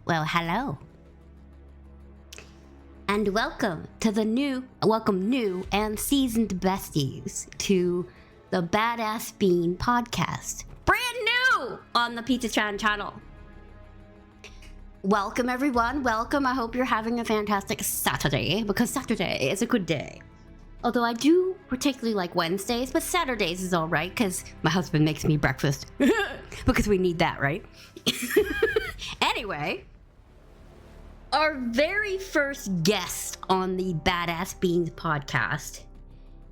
Well, hello. And welcome new and seasoned besties to the Badass Bean podcast. Brand new on the Pizza Chan channel. Welcome, everyone. Welcome. I hope you're having a fantastic Saturday, because Saturday is a good day. Although I do particularly like Wednesdays, but Saturdays is all right, because my husband makes me breakfast. Because we need that, right? Anyway, our very first guest on the Badass Beans podcast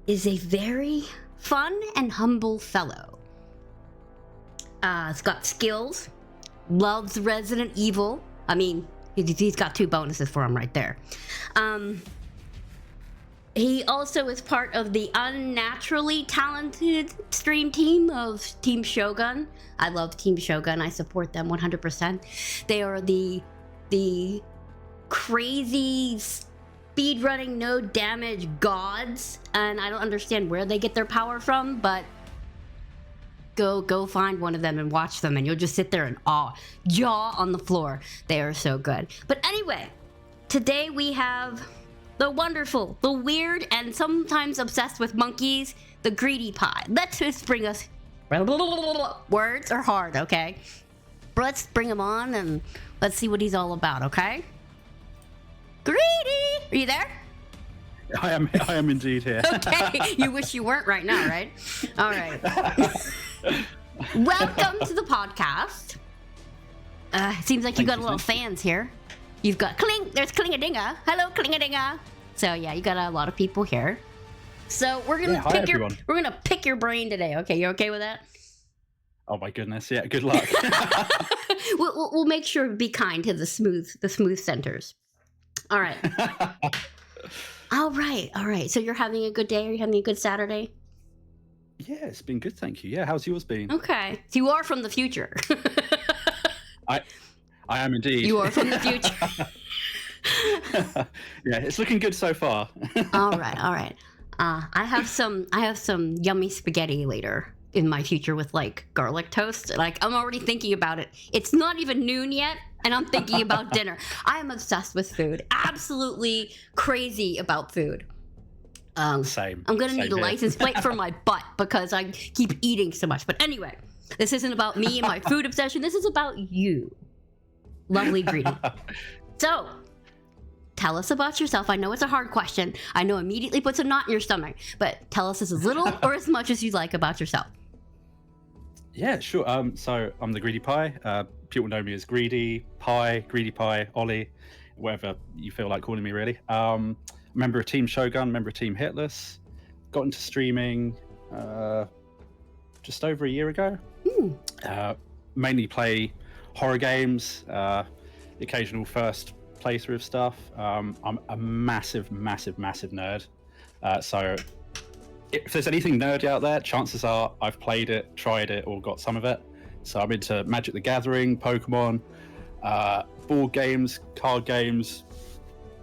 is a very fun and humble fellow. He's got skills, loves Resident Evil. I mean, he's got 2 bonuses for him right there. He also is part of the unnaturally talented stream team of Team Shogun. I love Team Shogun. I support them 100%. They are the crazy speedrunning, no damage gods, and I don't understand where they get their power from, but go find one of them and watch them, and you'll just sit there in awe, jaw on the floor. They are so good. But anyway, today we have the wonderful, the weird, and sometimes obsessed with monkeys, the GreedyPie. Let's just bring us... Words are hard, okay? But let's bring him on and let's see what he's all about, okay? Greedy! Are you there? I am indeed here. Okay, you wish you weren't right now, right? All right. Welcome to the podcast. It seems like you got a little fans here. You've got there's Klingadinga. Hello, Klingadinga. So yeah, you got a lot of people here. So we're gonna pick your brain today. Okay, you okay with that? Oh my goodness, yeah. Good luck. we'll make sure to be kind to the smooth centers. All right. All right. So you're having a good day? Are you having a good Saturday? Yeah, it's been good, thank you. Yeah, how's yours been? Okay. So you are from the future. I am indeed. You are from the future. Yeah, it's looking good so far. All right. I have some yummy spaghetti later in my future with like garlic toast. Like I'm already thinking about it. It's not even noon yet, and I'm thinking about dinner. I am obsessed with food. Absolutely crazy about food. Same. I'm gonna need a license plate for my butt because I keep eating so much. But anyway, this isn't about me and my food obsession. This is about you, lovely Greedy. So, tell us about yourself. I know it's a hard question. I know immediately puts a knot in your stomach. But tell us as little or as much as you like about yourself. Yeah, sure. So I'm the GreedyPie. People know me as GreedyPie, Ollie, whatever you feel like calling me, really. Member of Team Shogun, member of Team Hitless. Got into streaming just over a year ago. Mainly play horror games, occasional first playthrough of stuff. I'm a massive nerd. So if there's anything nerdy out there, chances are I've played it, tried it, or got some of it. So I'm into Magic the Gathering, Pokemon, board games, card games,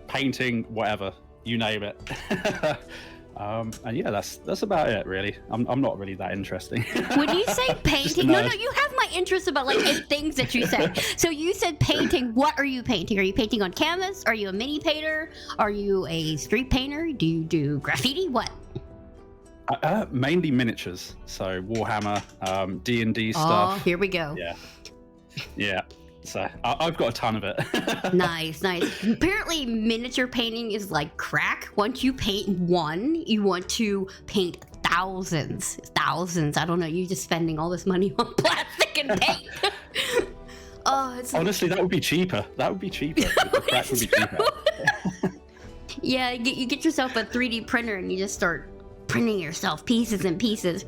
painting, whatever. You name it. And yeah, that's about it, really. I'm not really that interesting. When you say painting, no, you have my interest about like in things that you said. So you said painting. What are you painting? Are you painting on canvas? Are you a mini painter? Are you a street painter? Do you do graffiti? What? Mainly miniatures. So Warhammer, D&D stuff. Oh, here we go. Yeah. So I've got a ton of it. Nice. Apparently miniature painting is like crack. Once you paint one, you want to paint thousands. I don't know, you're just spending all this money on plastic and paint. Honestly, that would be cheaper. The crack would be cheaper. Yeah, you get yourself a 3D printer and you just start printing yourself pieces and pieces.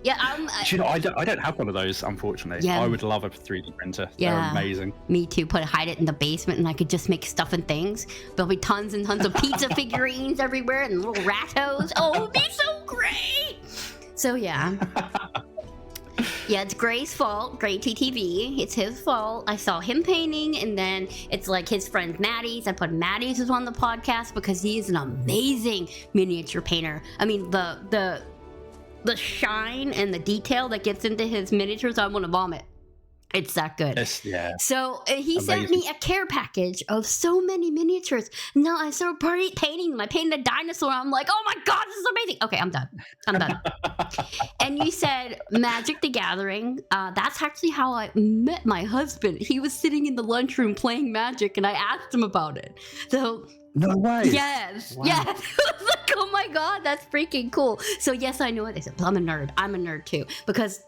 Yeah, I don't have one of those, unfortunately. Yeah. I would love a 3D printer. Yeah. They're amazing. Me too. Hide it in the basement, and I could just make stuff and things. There'll be tons and tons of pizza figurines everywhere, and little rattos. Oh, it would be so great. So yeah. Yeah, it's Gray's fault. Gray TTV. It's his fault. I saw him painting, and then it's like his friend Maddie's. I put Maddie's was on the podcast because he is an amazing miniature painter. I mean, the shine and the detail that gets into his miniatures, I want to vomit. It's that good. Yeah. So he sent Amazing. me a care package of so many miniatures. Now I started painting them. I painted a dinosaur. I'm like, oh my God, this is amazing. Okay, I'm done. And you said Magic the Gathering. That's actually how I met my husband. He was sitting in the lunchroom playing Magic, and I asked him about it. So No way. yes, Wow. yes. I was like, oh my God, that's freaking cool. So yes, I know what they said. But I'm a nerd. I'm a nerd too, because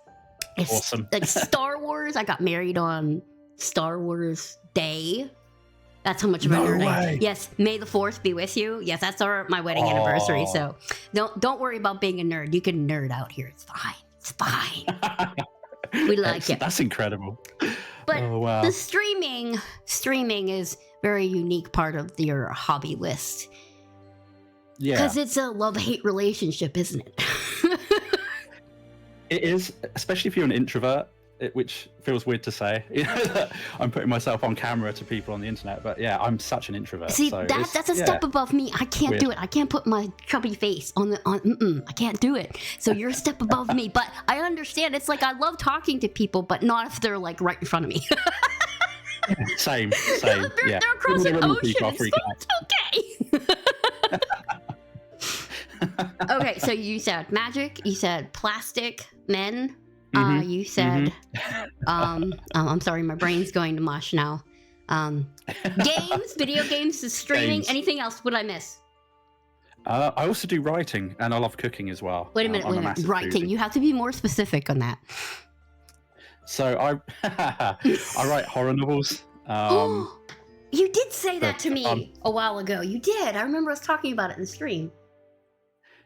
it's Awesome. like Star Wars. I got married on Star Wars Day. That's how much of a No nerd I am. way. Yes, May the 4th be with you. Yes, that's my wedding anniversary. So don't worry about being a nerd. You can nerd out here. It's fine. It's fine. We like it. That's incredible. But Oh, wow. the streaming is very unique part of your hobby list. Yeah. Because it's a love-hate relationship, isn't it? It is, especially if you're an introvert, which feels weird to say. I'm putting myself on camera to people on the internet, but yeah, I'm such an introvert. See, so that's a step above me. I can't do it. I can't put my chubby face on I can't do it. So you're a step above me, but I understand. It's like I love talking to people, but not if they're like right in front of me. Same. They're Yeah. across an Normal ocean. people, I'll freak out. It's okay. Okay, so you said magic. You said plastic men. You said, I'm sorry, my brain's going to mush now. Games, video games, streaming. Games. Anything else? Would I miss? I also do writing, and I love cooking as well. Wait a minute. Writing. You have to be more specific on that. So I write horror novels. You did say that but, to me a while ago. You did. I remember us talking about it in the stream.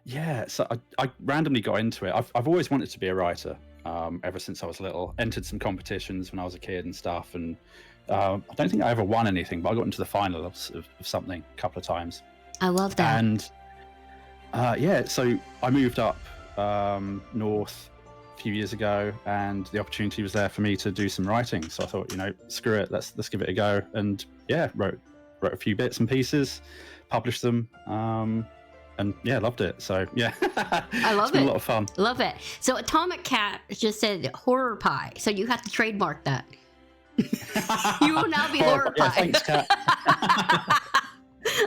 Yeah, so I randomly got into it. I've always wanted to be a writer ever since I was little. Entered some competitions when I was a kid and stuff, and I don't think I ever won anything, but I got into the finals of something a couple of times. I love that. And yeah, so I moved up north a few years ago, and the opportunity was there for me to do some writing. So I thought, screw it, let's give it a go. And yeah, wrote a few bits and pieces, published them. And yeah, loved it. So yeah, I love it's been it. a lot of fun. Love it. So Atomic Cat just said horror pie. So you have to trademark that. You will now be horror pie. Yeah, thanks, Kat.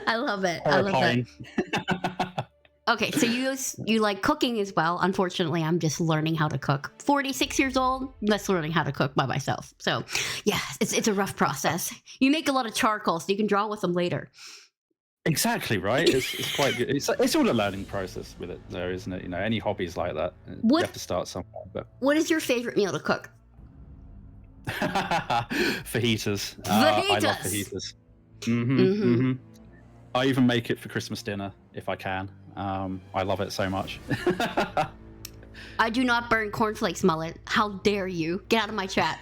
I love it. Horror I love pine. that. Okay, so you like cooking as well. Unfortunately, I'm just learning how to cook. 46 years old, just learning how to cook by myself. So yeah, it's a rough process. You make a lot of charcoal, so you can draw with them later. Exactly right. It's quite good. It's all a learning process with it, though, isn't it? Any hobbies like that, you have to start somewhere. But what is your favorite meal to cook? fajitas. I love fajitas. I even make it for Christmas dinner if I can. I love it so much. I do not burn cornflakes, Mullet. How dare you? Get out of my chat.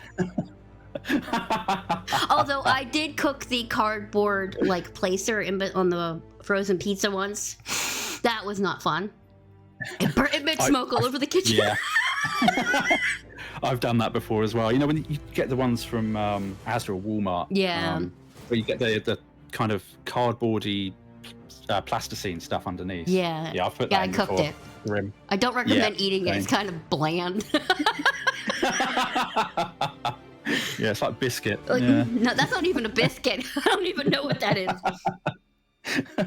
Although I did cook the cardboard placer on the frozen pizza once. That was not fun. It made smoke all over the kitchen. Yeah. I've done that before as well. When you get the ones from Asda or Walmart. Yeah. Where you get the kind of cardboardy plasticine stuff underneath. Yeah. Yeah, I've put that I in cooked before. it. Grim. I don't recommend eating it. It's kind of bland. Yeah, it's like biscuit. No, that's not even a biscuit. I don't even know what that is.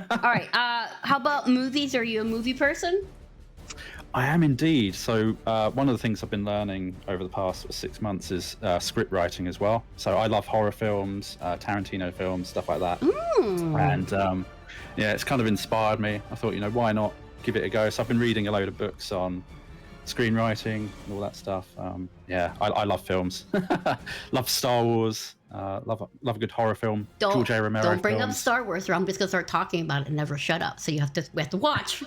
All right. How about movies? Are you a movie person? I am indeed. So one of the things I've been learning over the past 6 months is script writing as well. So I love horror films, Tarantino films, stuff like that. And yeah, it's kind of inspired me. I thought, why not give it a go? So I've been reading a load of books on screenwriting and all that stuff. Yeah, I love films. Love Star Wars. Love a good horror film. George A. Romero Don't bring films. up Star Wars, or I'm just gonna start talking about it and never shut up. So we have to watch.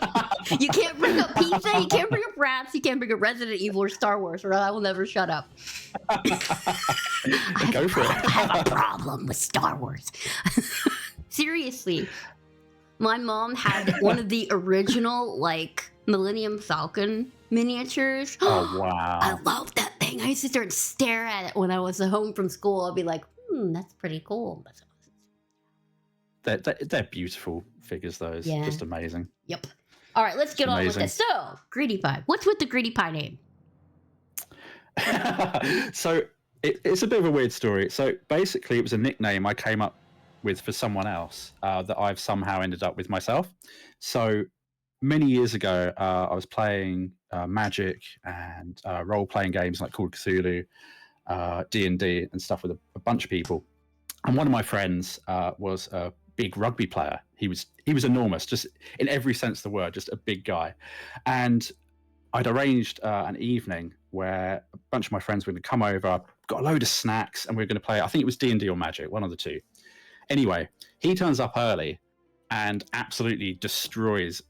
You can't bring up pizza. You can't bring up rats. You can't bring up Resident Evil or Star Wars, or I will never shut up. Go for it. I have a problem with Star Wars. Seriously, my mom had one of the original Millennium Falcon miniatures. Oh wow! I love that thing. I used to sit there and stare at it when I was home from school. I'd be like, that's pretty cool. They're beautiful figures, those. Yeah. Just amazing. Yep. All right, let's get on with this. So, GreedyPie. What's with the GreedyPie name? So It's a bit of a weird story. So basically, it was a nickname I came up with for someone else that I've somehow ended up with myself. So many years ago, I was playing Magic and role-playing games like Call of Cthulhu, D&D, and stuff with a bunch of people. And one of my friends was a big rugby player. He was enormous, just in every sense of the word, just a big guy. And I'd arranged an evening where a bunch of my friends were going to come over, got a load of snacks, and we were going to play. I think it was D&D or Magic, one of the two. Anyway, he turns up early and absolutely destroys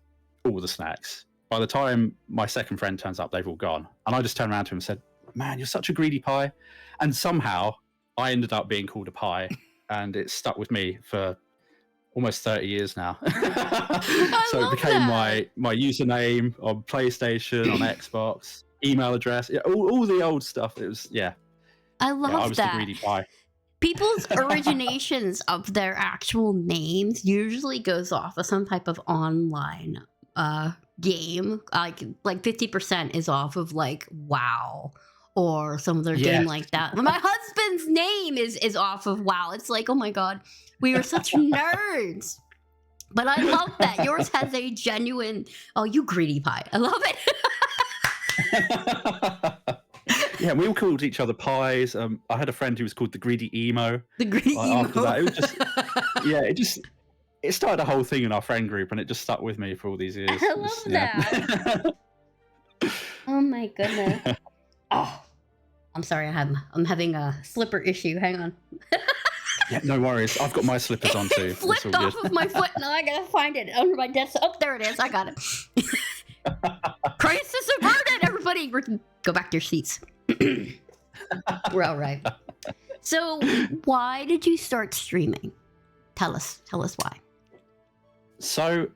all the snacks. By the time my second friend turns up, they've all gone. And I just turned around to him and said, "Man, you're such a greedy pie." And somehow I ended up being called a pie, and it stuck with me for almost 30 years now. So it became my username on PlayStation, on Xbox, email address, all the old stuff. It was, I love I was that. the greedy pie. People's originations of their actual names usually goes off of some type of online game. Like 50% is off of like WoW or some other game like that. My husband's name is off of WoW. It's like, oh my god, we were such nerds. But I love that yours has a genuine. Oh, you greedy pie! I love it. Yeah, we all called each other pies. I had a friend who was called the greedy emo. The greedy emo. After that, it was just, it started a whole thing in our friend group, and it just stuck with me for all these years. I love that. Oh my goodness. Oh, I'm sorry. I'm having a slipper issue. Hang on. Yeah, no worries. I've got my slippers on too. It flipped off of my foot. Now I gotta find it under my desk. Oh, there it is. I got it. Crisis averted. Everybody, go back to your seats. We're all right. So, why did you start streaming? Tell us why. So,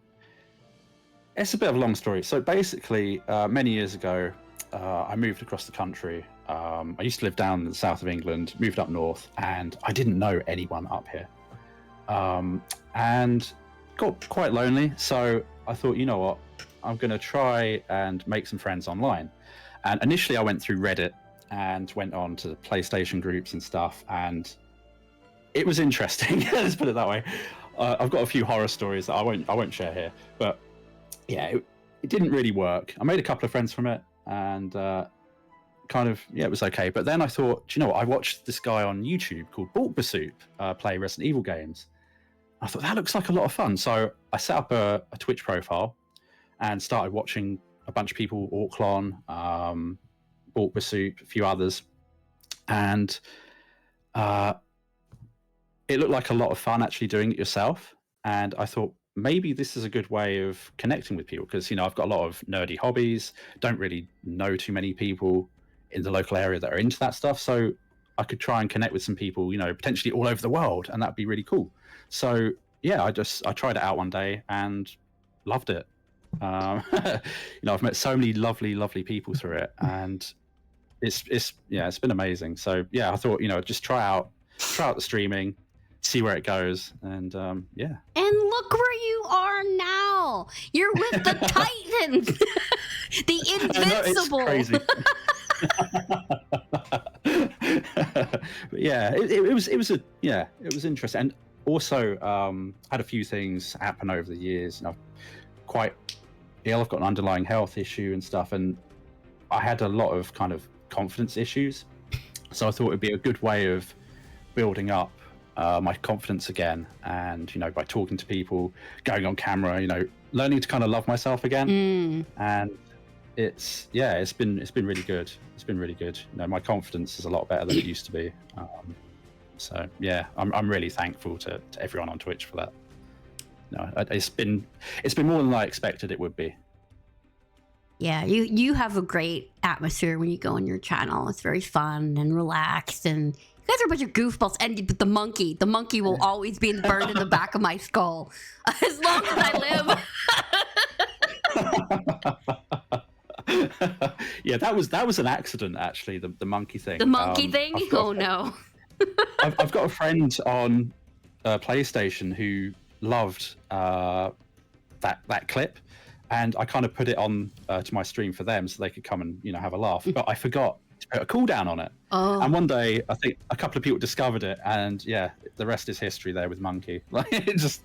it's a bit of a long story. So basically, many years ago, I moved across the country. I used to live down in the south of England, moved up north, and I didn't know anyone up here. And got quite lonely. So I thought, you know what, I'm going to try and make some friends online. And initially I went through Reddit and went on to the PlayStation groups and stuff. And it was interesting. Let's put it that way. I've got a few horror stories that I won't share here, but yeah, it didn't really work. I made a couple of friends from it, and kind of, it was okay. But then I thought, do you know what? I watched this guy on YouTube called Bestie play Resident Evil games. I thought that looks like a lot of fun. So I set up a Twitch profile and started watching a bunch of people, Orklon, Bestie, a few others, and it looked like a lot of fun actually doing it yourself. And I thought, maybe this is a good way of connecting with people, because I've got a lot of nerdy hobbies, don't really know too many people in the local area that are into that stuff, so I could try and connect with some people potentially all over the world, and that'd be really cool. So yeah, I tried it out one day and loved it. I've met so many lovely people through it, and it's been amazing. So yeah, I thought just try out the streaming, see where it goes, and yeah. And look where you are now. You're with the Titans, the Invincible. I know, it's crazy. But yeah, it was interesting, and also had a few things happen over the years. Quite ill. I've got an underlying health issue and stuff, and I had a lot of kind of confidence issues. So I thought it'd be a good way of building up my confidence again, and by talking to people, going on camera, learning to kind of love myself again. And it's been really good. It's been really good. My confidence is a lot better than it used to be. So yeah, I'm really thankful to everyone on Twitch for that. It's been more than I expected it would be. Yeah, you have a great atmosphere when you go on your channel. It's very fun and relaxed, and you guys are a bunch of goofballs. And but the monkey will always be burned in the back of my skull as long as I live. Yeah, that was an accident, actually. The monkey thing. The monkey thing? Oh no. I've got a friend on PlayStation who loved that clip, and I kind of put it on to my stream for them so they could come and have a laugh. But I forgot to put a cooldown on it. Oh. And one day, I think a couple of people discovered it, and yeah, the rest is history there with Monkey. Like it just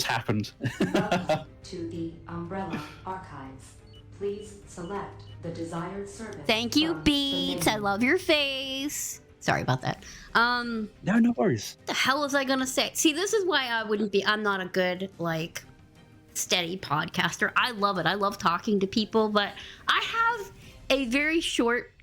happened. Welcome to the Umbrella Archives. Please select the desired service. Thank you, from the Beats. I menu. love your face. Sorry about that. No worries. What the hell was I gonna say? See, this is why I'm not a good, like, steady podcaster. I love it. I love talking to people, but I have a very short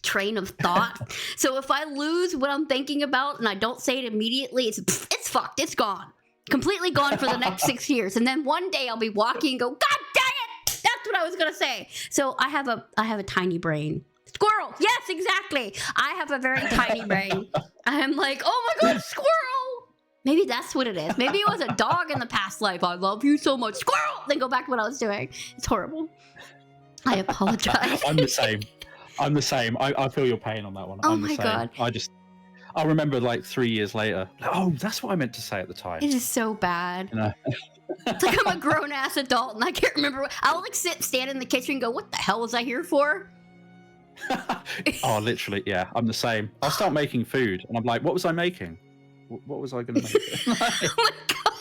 train of thought. So if I lose what I'm thinking about and I don't say it immediately, it's fucked. It's gone. Completely gone for the next 6 years. And then one day I'll be walking and go, God dang it! That's what I was gonna say. So I have a tiny brain. Squirrel. Yes, exactly. I have a very tiny brain. I'm like, oh my God, squirrel. Maybe that's what it is. Maybe it was a dog in the past life. I love you so much, squirrel. Then go back to what I was doing. It's horrible. I apologize. I'm the same. I feel your pain on that one. Oh I'm the my same. God. I remember like 3 years later. Oh, that's what I meant to say at the time. It is so bad. You know? It's like I'm a grown ass adult and I can't remember. I'll like stand in the kitchen and go, what the hell was I here for? Oh, literally, yeah. I'm the same. I'll start making food, and I'm like, what was I making? What was I going to make? Oh my God.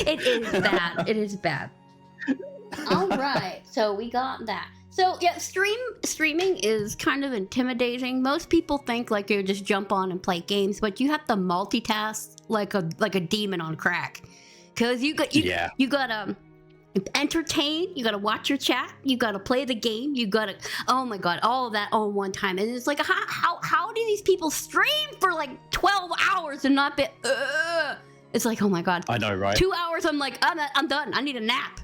It is bad. It is bad. All right. So we got that. So yeah, streaming is kind of intimidating. Most people think like you just jump on and play games, but you have to multitask like a demon on crack. Cause you gotta entertain, you gotta watch your chat, you gotta play the game, you gotta, oh my God, all of that all in one time. And it's like, how do these people stream for like 12 hours and not be, it's like, oh my God. I know, right? 2 hours, I'm like, I'm done. I need a nap.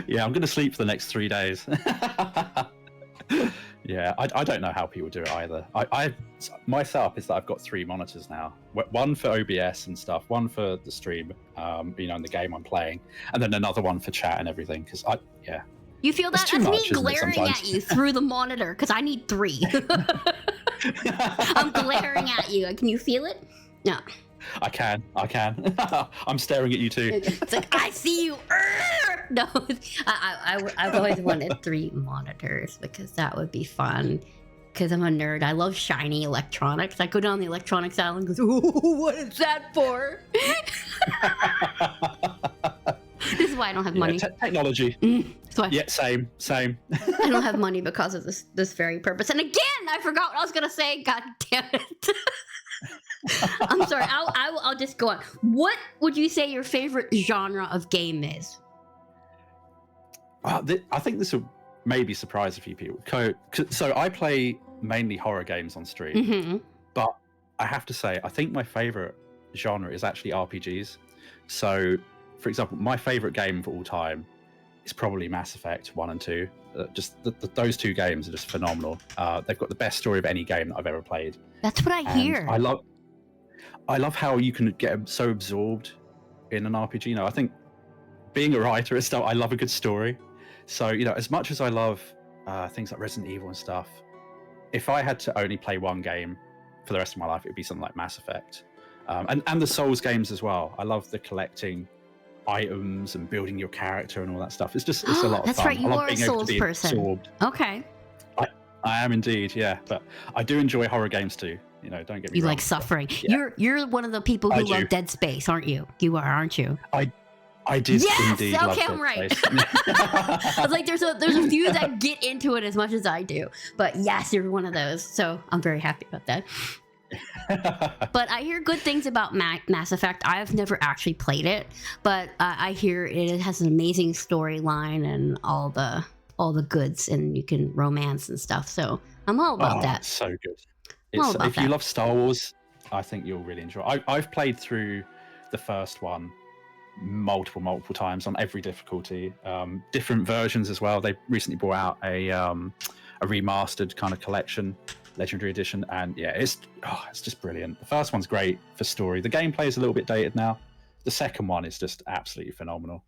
Yeah, I'm going to sleep for the next 3 days. Yeah, I don't know how people do it either. My setup is that I've got 3 monitors now. One for OBS and stuff, one for the stream, in the game I'm playing, and then another one for chat and everything. Because You feel that? It's too That's much, me isn't it, glaring sometimes? at you through the monitor because I need 3. I'm glaring at you. Can you feel it? No. I can. I'm staring at you too. It's like, I see you. No, I've always wanted 3 monitors because that would be fun. Because I'm a nerd. I love shiny electronics. I go down the electronics aisle and go, ooh, what is that for? This is why I don't have money. Technology. That's why Yeah, same. I don't have money because of this very purpose. And again, I forgot what I was going to say. God damn it. I'm sorry. I'll just go on. What would you say your favorite genre of game is? I think this will maybe surprise a few people. So I play mainly horror games on stream, Mm-hmm. but I have to say, I think my favorite genre is actually RPGs. So, for example, my favorite game of all time is probably Mass Effect 1 and 2. Just those 2 games are just phenomenal. They've got the best story of any game that I've ever played. That's what I And hear. I love how you can get so absorbed in an RPG. I think being a writer and stuff, I love a good story. So, as much as I love things like Resident Evil and stuff, if I had to only play one game for the rest of my life, it would be something like Mass Effect. And the Souls games as well. I love the collecting items and building your character and all that stuff. It's a lot of That's fun. right, you I love are a being able Souls to be person. absorbed. Okay. I am indeed, yeah. But I do enjoy horror games too. Don't get me You wrong. like suffering. Yeah. You're one of the people I who love do. Dead Space, aren't you? You are, aren't you? I did Yes! indeed Okay, love I'm Dead right. Space. I was like, there's a few that get into it as much as I do. But yes, you're one of those. So I'm very happy about that. But I hear good things about Mass Effect. I've never actually played it, but I hear it has an amazing storyline and all the goods, and you can romance and stuff. So I'm all about that. It's so good. I'm all about If you that. love Star Wars, I think you'll really enjoy it. I've played through the first one multiple times on every difficulty, different versions as well. They recently brought out a remastered kind of collection, Legendary Edition, and yeah, it's just brilliant. The first one's great for story. The gameplay is a little bit dated now. The second one is just absolutely phenomenal.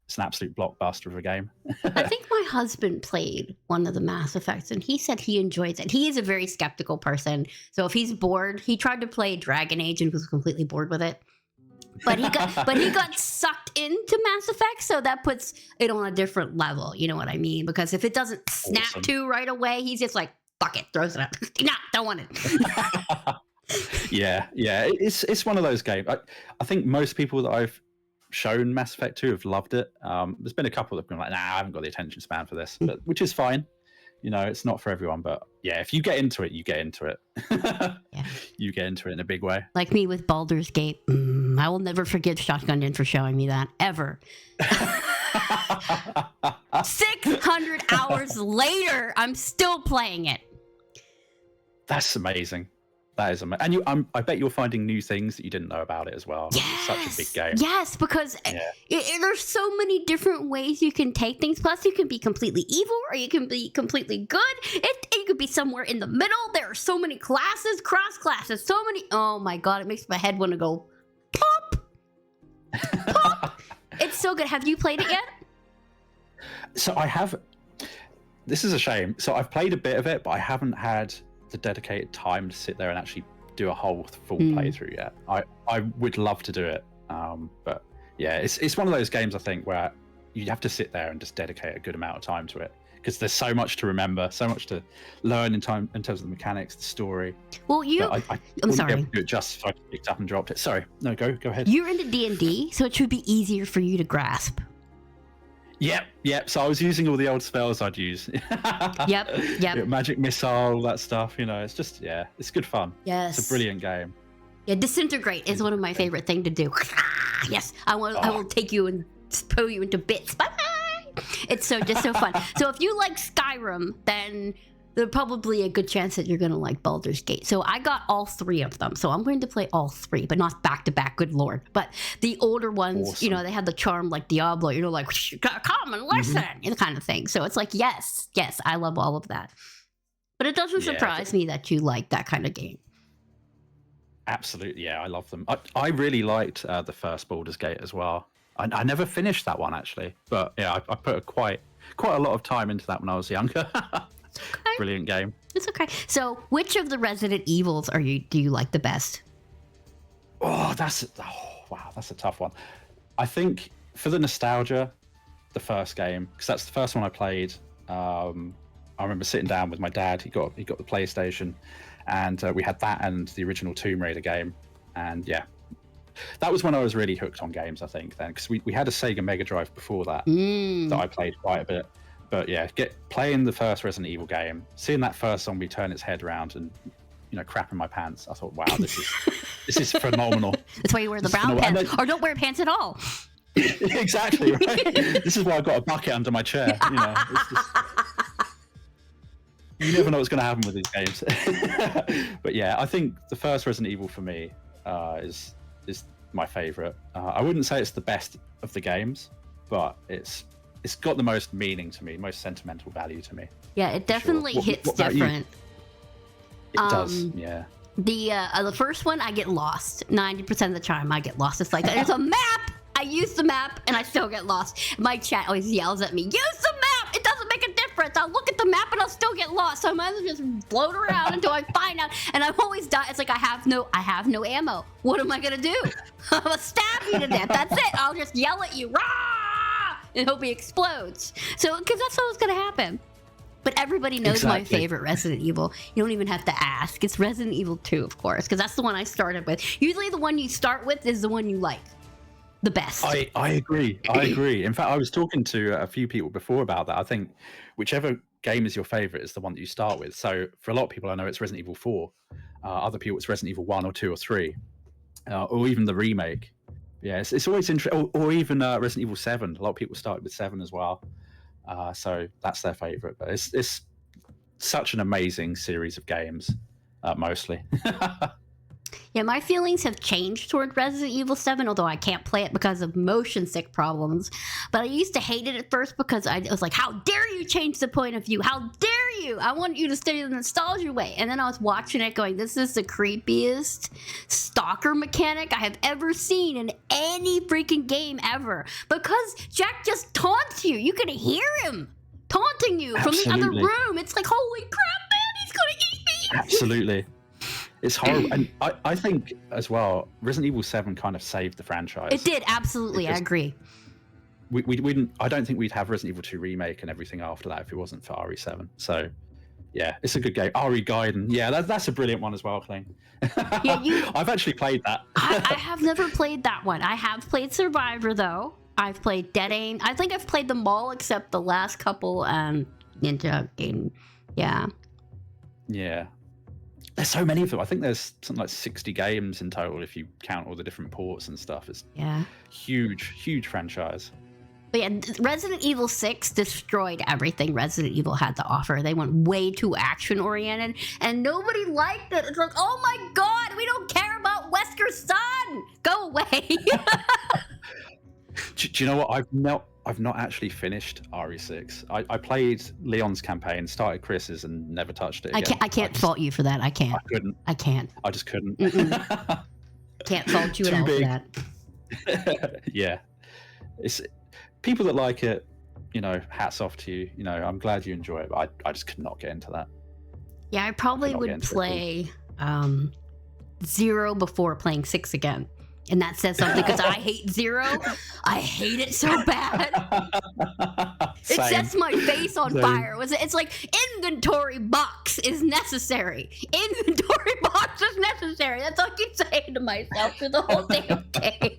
It's an absolute blockbuster of a game. I think my husband played one of the Mass Effects, and he said he enjoys it. He is a very skeptical person, so if he's bored, he tried to play Dragon Age and was completely bored with it. but he got sucked into Mass Effect, so that puts it on a different level. You know what I mean? Because if it doesn't snap Awesome. to right away, he's just like, fuck it, throws it up. Nah, don't want it. Yeah, it's one of those games. I think most people that I've shown Mass Effect to have loved it. There's been a couple that have been like, nah, I haven't got the attention span for this, but which is fine. You know, it's not for everyone, but yeah, if you get into it, you get into it. Yeah. You get into it in a big way. Like me with Baldur's Gate. I will never forgive Shotgun Din for showing me that, ever. 600 hours later, I'm still playing it. That's amazing. That is amazing. And I bet you're finding new things that you didn't know about it as well. Yes. It's such a big game. Yes, because there's so many different ways you can take things. Plus, you can be completely evil or you can be completely good. You could be somewhere in the middle. There are so many classes, cross classes, so many. Oh my God, it makes my head want to go pop. Pop. It's so good. Have you played it yet? So I have. This is a shame. So I've played a bit of it, but I haven't had the dedicated time to sit there and actually do a whole full playthrough yet. I would love to do it, but yeah, it's one of those games I think where you have to sit there and just dedicate a good amount of time to it because there's so much to remember, so much to learn in terms of the mechanics, the story. Well, I'm sorry. Be able to do it just so I picked up and dropped it. Sorry, no, go ahead. You're into D&D, so it should be easier for you to grasp. Yep. So I was using all the old spells I'd use. Yep. Magic missile, that stuff. You know, it's just it's good fun. Yes, it's a brilliant game. Yeah, disintegrate is one of my favorite things to do. Yes, I will take you and pull you into bits. Bye. It's just so fun. So if you like Skyrim, then there's probably a good chance that you're going to like Baldur's Gate. So I got all 3 of them. So I'm going to play all 3, but not back to back. Good Lord. But the older ones, awesome. You know, they had the charm like Diablo. You know, like, come and listen, you know, kind of thing. So it's like, yes, I love all of that. But it doesn't surprise me that you like that kind of game. Absolutely, yeah, I love them. I really liked the first Baldur's Gate as well. I never finished that one actually, but yeah, I put quite a lot of time into that when I was younger. Okay. Brilliant game. It's okay. So, which of the Resident Evils do you like the best? Wow, that's a tough one. I think for the nostalgia, the first game, because that's the first one I played. I remember sitting down with my dad. He got the PlayStation, and we had that and the original Tomb Raider game, and yeah, that was when I was really hooked on games. I think then because we had a Sega Mega Drive before that that I played quite a bit. But yeah, playing the first Resident Evil game, seeing that first zombie turn its head around and, you know, crap in my pants, I thought, wow, this is phenomenal. That's why you wear the brown pants, or don't wear pants at all. Exactly, right? This is why I've got a bucket under my chair. You know, you never know what's going to happen with these games. But yeah, I think the first Resident Evil for me is my favorite. I wouldn't say it's the best of the games, but it's got the most meaning to me, most sentimental value to me. Yeah, it definitely hits what different. It does, yeah. The first one, I get lost. 90% of the time, I get lost. It's like, there's a map! I use the map, and I still get lost. My chat always yells at me, use the map! It doesn't make a difference! I'll look at the map, and I'll still get lost. So I might as well just float around until I find out. And I'm always die. It's like, I have no ammo. What am I gonna do? I'm gonna stab you to death. That's it. I'll just yell at you. Rah! And hope he explodes. So, because that's what's going to happen. But everybody knows my favorite Resident Evil. You don't even have to ask. It's Resident Evil 2, of course, because that's the one I started with. Usually the one you start with is the one you like the best. I agree. In fact, I was talking to a few people before about that. I think whichever game is your favorite is the one that you start with. So for a lot of people, I know it's Resident Evil 4. Other people, it's Resident Evil 1 or 2 or 3. Or even the remake. Yeah, it's always interesting. Or even Resident Evil 7. A lot of people started with 7 as well. So that's their favorite. But it's such an amazing series of games, mostly. Yeah, my feelings have changed toward Resident Evil 7, although I can't play it because of motion sick problems. But I used to hate it at first because I was like, how dare you change the point of view? How dare you? I want you to stay the nostalgia way. And then I was watching it going, this is the creepiest stalker mechanic I have ever seen in any freaking game ever. Because Jack just taunts you. You can hear him taunting you from the other room. It's like, holy crap, man, he's going to eat me. Absolutely. It's horrible, and I think as well, Resident Evil 7 kind of saved the franchise. It did, absolutely. I agree. We wouldn't. I don't think we'd have Resident Evil 2 remake and everything after that if it wasn't for RE7. So, yeah, it's a good game. RE Gaiden, yeah, that's a brilliant one as well, Kling. Yeah, I've actually played that. I have never played that one. I have played Survivor though. I've played Dead Aim. I think I've played them all except the last couple and Ninja Gaiden. Yeah. Yeah. There's so many of them. I think there's something like 60 games in total if you count all the different ports and stuff. It's huge franchise. But yeah, Resident Evil 6 destroyed everything Resident Evil had to offer. They went way too action-oriented, and nobody liked it. It's like, oh my god, we don't care about Wesker's son! Go away! Do you know what? I've not actually finished RE6. I played Leon's campaign, started Chris's, and never touched it again. I can't fault you for that. I can't. I couldn't. I can't. I just couldn't. Can't fault you at all for that. Yeah. It's people that like it, hats off to you. I'm glad you enjoy it, but I just could not get into that. Yeah, I probably would play 0 before playing 6 again. And that says something because I hate 0. I hate it so bad. It sets my face on fire. It's like inventory box is necessary. Inventory box is necessary. That's all I keep saying to myself through the whole damn game.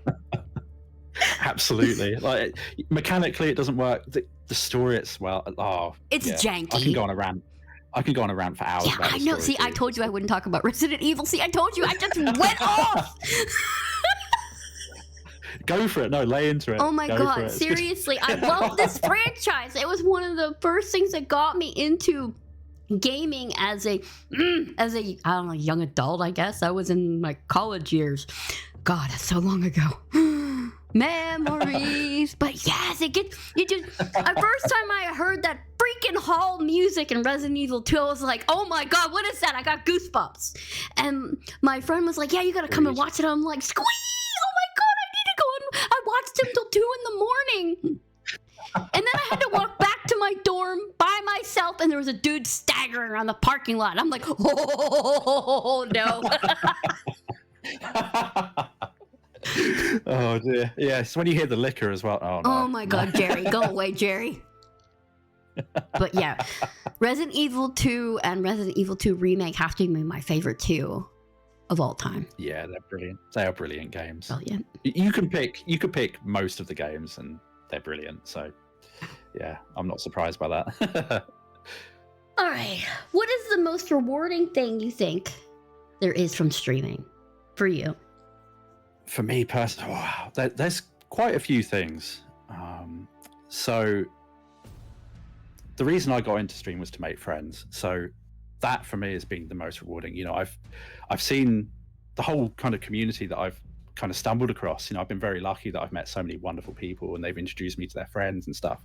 Absolutely. Like mechanically, it doesn't work. The story, it's janky. I can go on a rant for hours. Yeah, I know. See, I told you I wouldn't talk about Resident Evil. See, I told you I just went off. Go for it. No, lay into it. Oh my god, seriously. I love this franchise. It was one of the first things that got me into gaming as a I don't know, young adult, I guess. I was in my college years. God, that's so long ago. Memories. But yes, the first time I heard that freaking hall music in Resident Evil 2, I was like, oh my god, what is that? I got goosebumps. And my friend was like, yeah, you gotta come and watch it. I'm like, squee! Oh my god, I need to go and I watched him till 2 in the morning. And then I had to walk back to my dorm by myself, and there was a dude staggering around the parking lot. I'm like, oh no. Oh dear. Yes, when you hear the liquor as well. Oh no. Oh my god, Jerry. Go away, Jerry. But yeah, Resident Evil 2 and Resident Evil 2 Remake have to be my favorite 2 of all time. Yeah, they're brilliant. They are brilliant games. Brilliant. You could pick most of the games and they're brilliant. So yeah, I'm not surprised by that. All right. What is the most rewarding thing you think there is from streaming for you? For me personally, there's quite a few things. So the reason I got into stream was to make friends. So that for me has been the most rewarding. I've seen the whole kind of community that I've kind of stumbled across. I've been very lucky that I've met so many wonderful people and they've introduced me to their friends and stuff.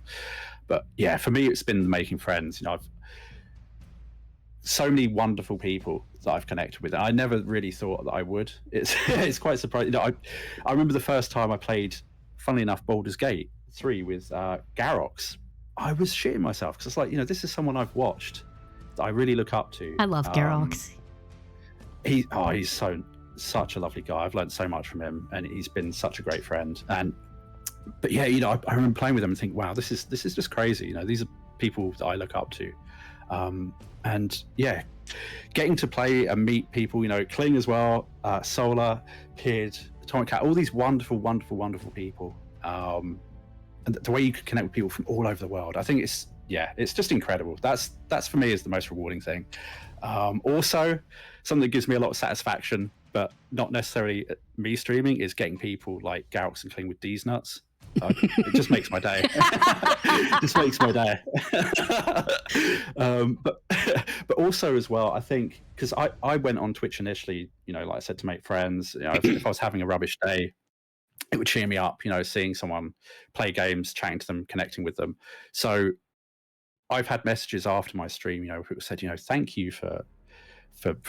But yeah, for me, it's been making friends. I've so many wonderful people that I've connected with. And I never really thought that I would. It's quite surprising. I remember the first time I played, funnily enough, Baldur's Gate 3 with Garox. I was shitting myself because it's like, this is someone I've watched that I really look up to. I love Garox. He's such a lovely guy. I've learned so much from him, and he's been such a great friend. But yeah, I remember playing with him and think, wow, this is just crazy. These are people that I look up to. And yeah, getting to play and meet people, Kling as well, Solar, Kid, Atomic Cat, all these wonderful people. And the way you can connect with people from all over the world, I think it's just incredible. That's for me is the most rewarding thing. Also, something that gives me a lot of satisfaction, but not necessarily me streaming, is getting people like Garox and Kling with D's nuts. It just makes my day. But also as well, I think, because I went on Twitch initially, like I said, to make friends. If I was having a rubbish day, it would cheer me up, seeing someone play games, chatting to them, connecting with them. So I've had messages after my stream, people said, thank you for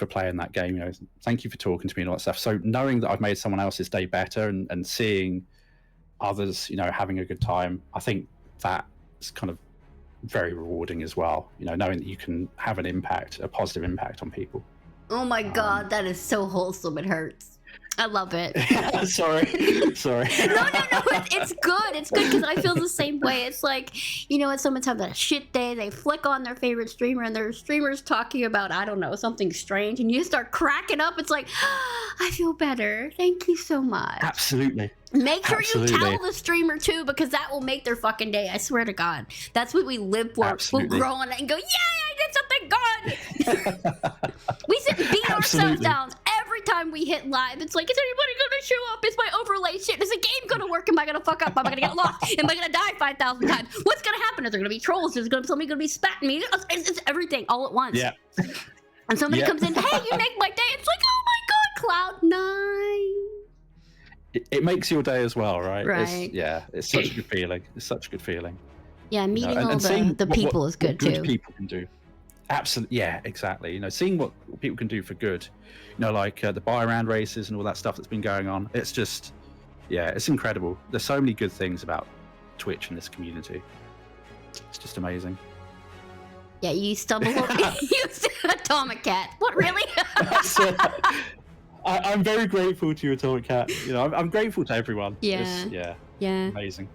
playing that game, thank you for talking to me and all that stuff. So knowing that I've made someone else's day better and seeing others, having a good time, I think that's kind of very rewarding as well. Knowing that you can have a positive impact on people. Oh my god, that is so wholesome. It hurts. I love it. Sorry. No, it's good. It's good because I feel the same way. It's like, when someone's having a shit day, they flick on their favorite streamer and their streamer's talking about, I don't know, something strange, and you start cracking up. It's like, I feel better. Thank you so much. Absolutely. Make sure Absolutely. you tell the streamer too, because that will make their fucking day. I swear to God. That's what we live for. Absolutely. We'll grow on it and go, yay, I did something good. We sit and beat ourselves Absolutely. down every time we hit live. It's like, is anybody going to show up? Is my overlay shit? Is the game going to work? Am I going to fuck up? Am I going to get lost? Am I going to die 5,000 times? What's going to happen? Is there going to be trolls? Is somebody going to be spatting me? It's everything all at once. Yeah. And somebody Yeah. comes in, hey, you make my day. It's like, oh my God, Cloud9. It makes your day as well, right? Right. It's such a good feeling. It's such a good feeling. Yeah, meeting and all seeing the what- people what- is good what too. people can do. Absolutely. Yeah, exactly. Seeing what people can do for good. Like the buy around races and all that stuff that's been going on. It's just, it's incredible. There's so many good things about Twitch and this community. It's just amazing. Yeah, you stumble over. You Atomic Cat. What, really? So, I'm very grateful to you, Atomic Cat. I'm grateful to everyone. Yeah. Yeah. Amazing.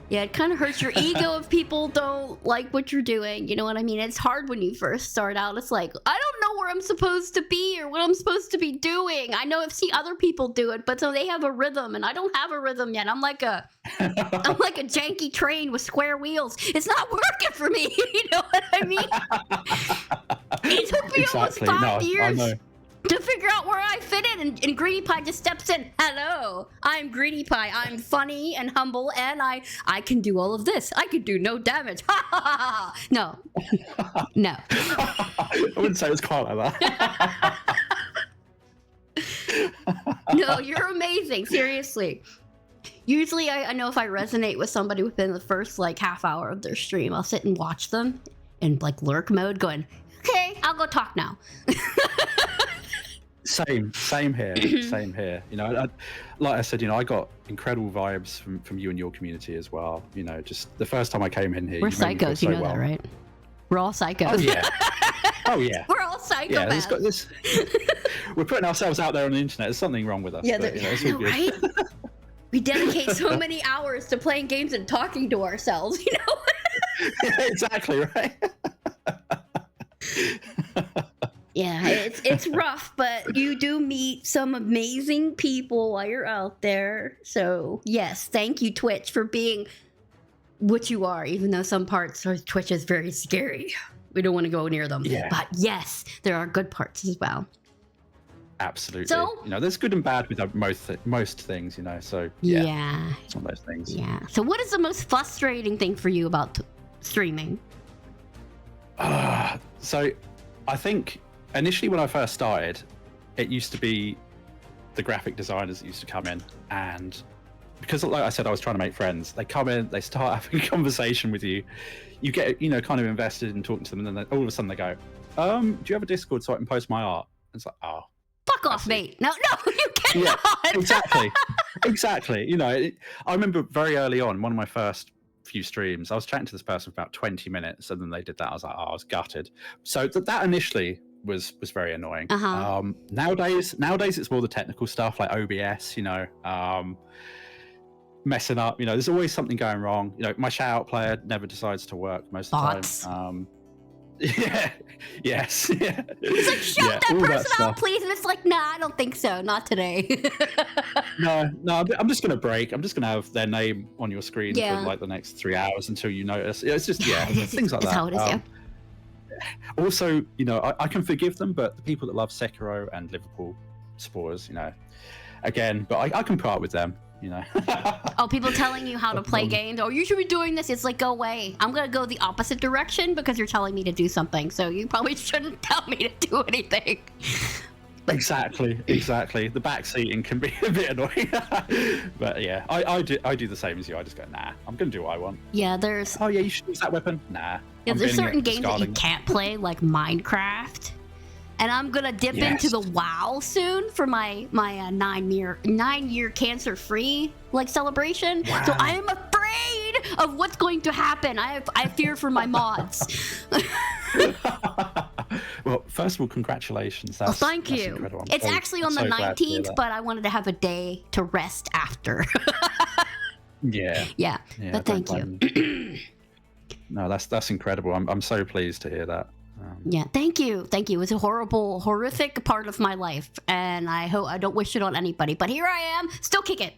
Yeah, it kind of hurts your ego if people don't like what you're doing. You know what I mean? It's hard when you first start out. It's like, I don't know where I'm supposed to be or what I'm supposed to be doing. I know I've seen other people do it, but so they have a rhythm and I don't have a rhythm yet. I'm like a janky train with square wheels. It's not working for me. You know what I mean? It took me almost 5 years. I know. To figure out where I fit in, and GreedyPie just steps in. Hello, I'm GreedyPie. I'm funny and humble, and I can do all of this. I could do no damage. Ha ha ha ha. No. I wouldn't say it was quite like that. No, you're amazing. Seriously. Usually, I know if I resonate with somebody within the first half hour of their stream, I'll sit and watch them in lurk mode, going, okay, I'll go talk now. Same here. Same here. Like I said, I got incredible vibes from you and your community as well. Just the first time I came in here. We're you made me feel psychos, so you know well. that, right? We're all psychos. Oh yeah. Oh yeah. We're all psychopaths. We're putting ourselves out there on the internet. There's something wrong with us. Yeah, but, it's all good. right? We dedicate so many hours to playing games and talking to ourselves, Yeah, exactly, right? Yeah, it's rough, but you do meet some amazing people while you're out there. So, yes, thank you, Twitch, for being what you are, even though some parts of Twitch is very scary. We don't want to go near them. Yeah. But yes, there are good parts as well. Absolutely. So- there's good and bad with most things, so Yeah. it's one of those things. Yeah. So, what is the most frustrating thing for you about streaming? So I think initially when I first started, it used to be the graphic designers that used to come in, and because like I said, I was trying to make friends. They come in, they start having a conversation with you. You get, kind of invested in talking to them, and then all of a sudden they go, do you have a Discord so I can post my art? And it's like, oh. Fuck off, mate. No, you Yeah, cannot. exactly. I remember very early on, one of my first few streams, I was chatting to this person for about 20 minutes, and then they did that. I was like, I was gutted. So that initially was very annoying. Uh-huh. Nowadays it's more the technical stuff like OBS, messing up. There's always something going wrong. My shout out player never decides to work most of the time. Yeah. Yes. Yeah. It's like, shout that all person stuff. out, please. And it's like, nah, I don't think so. Not today. No, I'm just gonna break. I'm just gonna have their name on your screen Yeah. for the next 3 hours until you notice. It's just things like It's that. how it is, yeah. Also, I can forgive them, but the people that love Sekiro and Liverpool supporters, again, but I can put up with them. Oh, people telling you how to play games. Oh, you should be doing this. It's like, go away. I'm going to go the opposite direction because you're telling me to do something. So you probably shouldn't tell me to do anything. Exactly. The backseating can be a bit annoying. But yeah, I do the same as you. I just go, nah, I'm going to do what I want. Yeah, there's Oh yeah, you should use that weapon. Nah. yeah, I'm there's getting certain it, games that you discarding. can't play, like Minecraft. And I'm gonna dip Yes. into the WoW soon for my 9-year cancer free celebration. Wow. So I am afraid of what's going to happen. I fear for my mods. Well, first of all, congratulations. Well, thank that's you. incredible. It's actually on the glad to hear 19th, that. but I wanted to have a day to rest after. Yeah. Yeah, but don't thank you. blame you. No, that's incredible. I'm so pleased to hear that. Yeah, thank you. It was a horrific part of my life, and I don't wish it on anybody. But here I am, still kicking.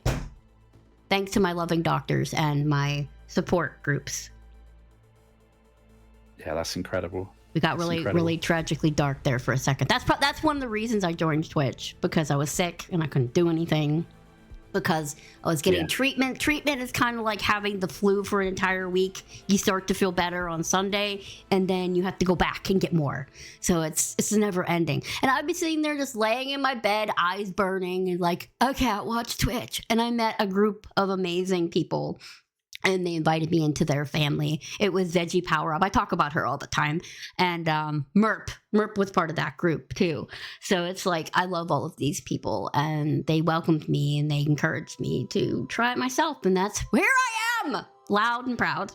Thanks to my loving doctors and my support groups. Yeah, that's incredible. We got really tragically dark there for a second. That's one of the reasons I joined Twitch, because I was sick and I couldn't do anything. Because I was getting treatment. Treatment is kind of like having the flu for an entire week. You start to feel better on Sunday, and then you have to go back and get more. So it's never ending. And I'd be sitting there just laying in my bed, eyes burning, and like, I can't watch Twitch. And I met a group of amazing people, and they invited me into their family. It was Veggie Power Up. I talk about her all the time. And Merp was part of that group too. So it's like, I love all of these people, and they welcomed me and they encouraged me to try it myself. And that's where I am, loud and proud.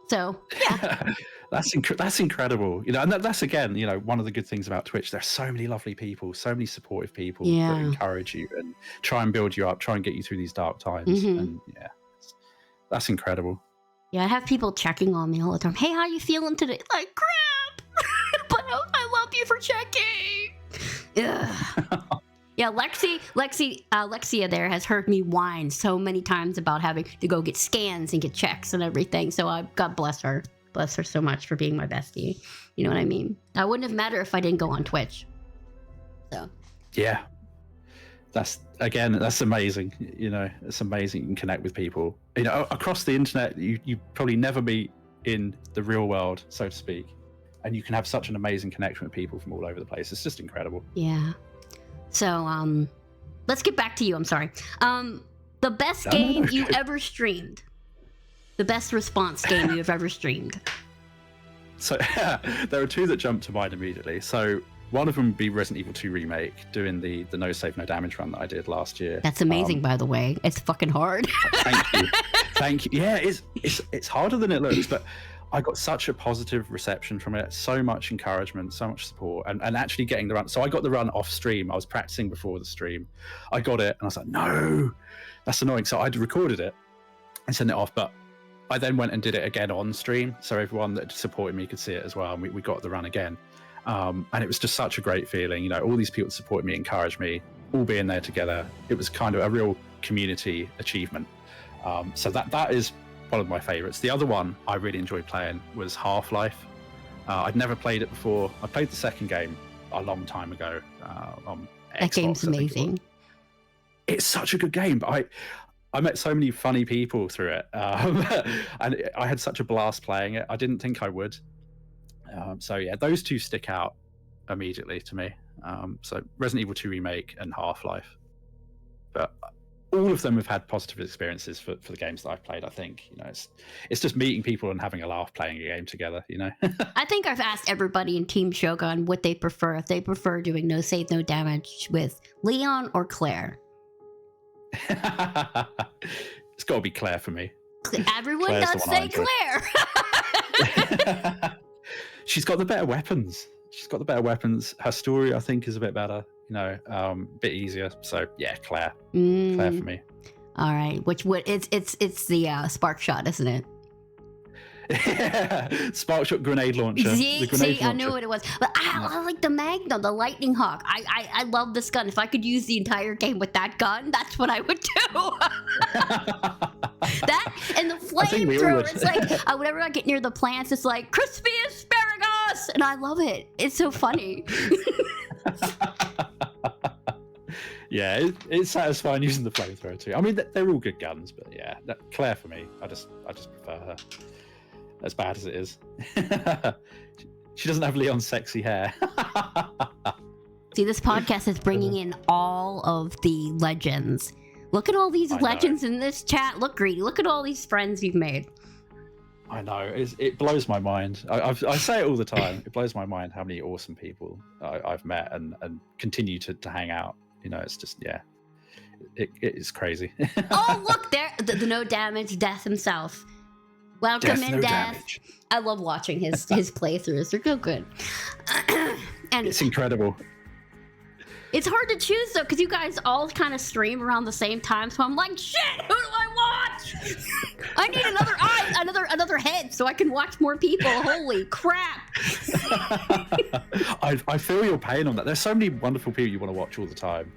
So yeah. That's incredible. And that's, again, one of the good things about Twitch. There's so many lovely people, so many supportive people that encourage you and try and build you up, try and get you through these dark times. And that's incredible. Yeah, I have people checking on me all the time. Hey, how you feeling today? Like, crap! But I love you for checking. Ugh. Yeah, Lexia there has heard me whine so many times about having to go get scans and get checks and everything. So God bless her. Bless her so much for being my bestie. You know what I mean? That wouldn't have mattered if I didn't go on Twitch. So. Yeah. That's amazing. It's amazing. You can connect with people, across the internet. You probably never meet in the real world, so to speak, and you can have such an amazing connection with people from all over the place. It's just incredible. Yeah. So let's get back to you. I'm sorry. The best game you ever streamed. The best response game you have ever streamed. So there are two that jump to mind immediately. So one of them would be Resident Evil 2 Remake, doing the no save, no damage run that I did last year. That's amazing, by the way. It's fucking hard. Thank you. Yeah, it's harder than it looks, but I got such a positive reception from it. So much encouragement, so much support, and actually getting the run. So I got the run off stream. I was practicing before the stream. I got it, and I was like, no, that's annoying. So I'd recorded it and sent it off, but I then went and did it again on stream, so everyone that supported me could see it as well, and we got the run again. And it was just such a great feeling. All these people that supported me, encouraged me, all being there together. It was kind of a real community achievement. So that is one of my favorites. The other one I really enjoyed playing was Half-Life. I'd never played it before. I played the second game a long time ago on Xbox. That game's amazing. It's such a good game, but I met so many funny people through it, and I had such a blast playing it. I didn't think I would. So yeah, those two stick out immediately to me. So Resident Evil 2 Remake and Half-Life. But all of them have had positive experiences for the games that I've played. I think it's just meeting people and having a laugh playing a game together. I think I've asked everybody in Team Shogun what they prefer. If they prefer doing no save, no damage with Leon or Claire. It's got to be Claire for me. Everyone does say Claire. She's got the better weapons. Her story, I think, is a bit better. Bit easier. So yeah, Claire. Claire for me. All right. It's the spark shot, isn't it? Spark shot grenade launcher. See, I knew what it was. But I like the Magnum, the Lightning Hawk. I love this gun. If I could use the entire game with that gun, that's what I would do. That and the flamethrower. It's like whenever I get near the plants, it's like crispy asparagus, and I love it. It's so funny. Yeah, it's satisfying using the flamethrower too. I mean, they're all good guns, but yeah, Claire for me. I just prefer her. As bad as it is. She doesn't have Leon's sexy hair. See, this podcast is bringing in all of the legends. Look at all these legends in this chat. Look, Greedy. Look at all these friends you've made. I know. It blows my mind. I say it all the time. It blows my mind how many awesome people I've met and continue to hang out. It's just, yeah. It's crazy. Oh, look there. The no damage death himself. Welcome in, Death. I love watching his playthroughs. They're so good. And It's incredible. it's hard to choose though, because you guys all kind of stream around the same time. So I'm like, shit, who do I watch? I need another eye, another head, so I can watch more people. Holy crap! I feel your pain on that. There's so many wonderful people you want to watch all the time.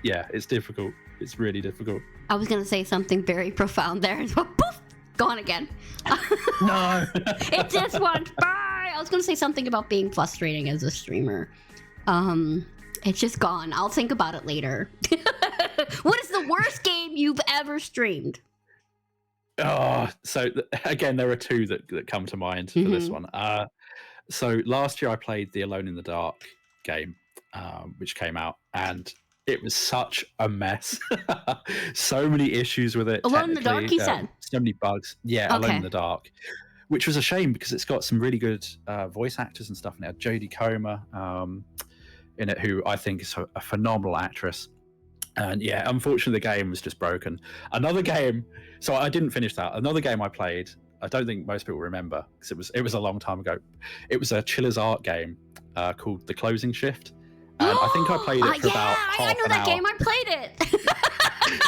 Yeah, it's difficult. It's really difficult. I was gonna say something very profound there, and poof, gone again. No. It just went by. I was gonna say something about being frustrating as a streamer. It's just gone. I'll think about it later. What is the worst game you've ever streamed? Oh, so again, there are two that come to mind for this one. So last year I played the Alone in the Dark game, which came out, and it was such a mess. So many issues with it. Alone in the Dark, you said? So many bugs. Yeah, Alone in the Dark, which was a shame because it's got some really good voice actors and stuff in it. Jodie Comer in it, who I think is a phenomenal actress. And yeah, unfortunately, the game was just broken. Another game, so I didn't finish that. Another game I played, I don't think most people remember because it was a long time ago. It was a Chiller's Art game called The Closing Shift. And I think I played it for about half I know an that hour. game. I played it.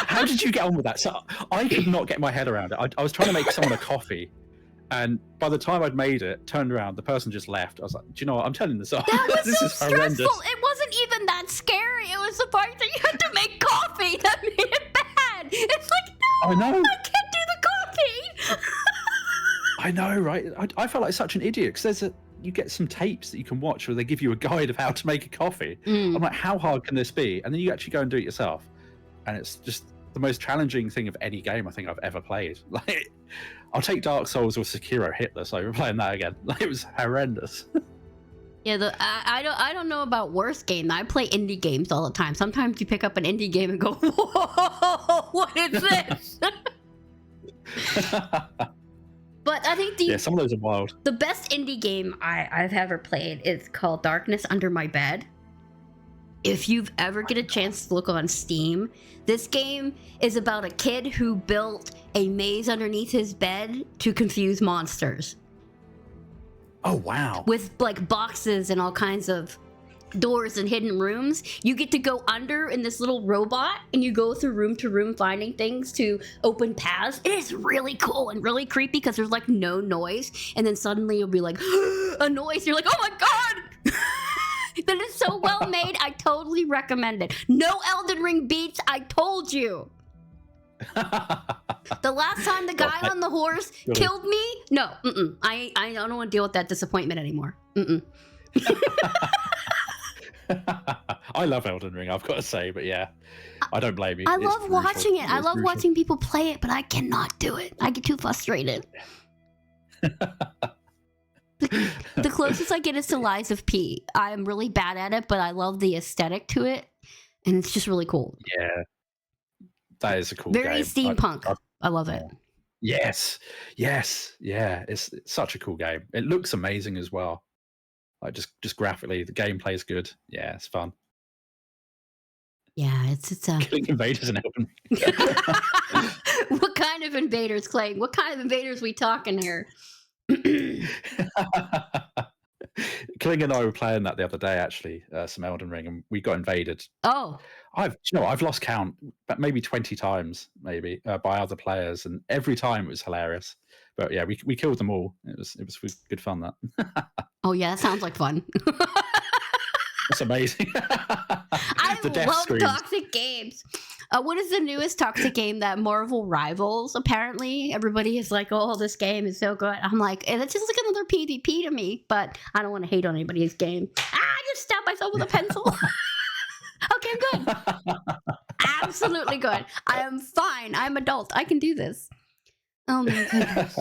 How did you get on with that? So I could not get my head around it. I was trying to make someone a coffee. And by the time I'd made it, turned around, the person just left. I was like, do you know what? I'm telling this off. That was This so is horrendous. stressful. It wasn't even that scary. It was the part that you had to make coffee that made it bad. It's like, no, I know. I can't do the coffee. I know, right? I felt like such an idiot because you get some tapes that you can watch where they give you a guide of how to make a coffee. I'm like, how hard can this be? And then you actually go and do it yourself. And it's just the most challenging thing of any game I think I've ever played. Like, I'll take Dark Souls or Sekiro Hitler, so we're playing that again. Like, it was horrendous. Yeah, I don't know about worst game. I play indie games all the time. Sometimes you pick up an indie game and go, whoa, what is this? But I think yeah, some of those are wild. the best indie game I've ever played is called Darkness Under My Bed. If you've ever get a chance to look on Steam, this game is about a kid who built a maze underneath his bed to confuse monsters. Oh, wow. With like boxes and all kinds of doors and hidden rooms. You get to go under in this little robot and you go through room to room finding things to open paths. It is really cool and really creepy because there's like no noise, and then suddenly you'll be like a noise. You're like, oh my god. That is so well made. I totally recommend it. No Elden Ring beats, I told you. The last time the guy on the horse killed me, no, I don't want to deal with that disappointment anymore. I love Elden Ring, I've got to say, but yeah, I don't blame you. I It's love brutal. watching it. I It's love brutal. watching people play it, but I cannot do it. I get too frustrated. The closest I get is to Lies of P. I'm really bad at it, but I love the aesthetic to it, and it's just really cool. Yeah, that is a cool Very game. steampunk. I love it. Yes, yeah, it's such a cool game. It looks amazing as well. Like just graphically, the gameplay is good. Yeah, it's fun. Yeah, it's Killing invaders in Elden Ring. What kind of invaders, Clay? What kind of invaders we talking here? Killing and I were playing that the other day, actually, some Elden Ring, and we got invaded. Oh, I've lost count, but maybe 20 times, maybe by other players, and every time it was hilarious. But yeah, we killed them all. It was good fun. That. oh yeah, that sounds like fun. It's amazing. I The death love screams. toxic games. What is the newest toxic game that Marvel Rivals? Apparently, everybody is like, "Oh, this game is so good." I'm like, it's just like another PvP to me. But I don't want to hate on anybody's game. I just stabbed myself with a pencil. Okay, I'm good. Absolutely good. I am fine. I'm adult. I can do this. Oh my goodness.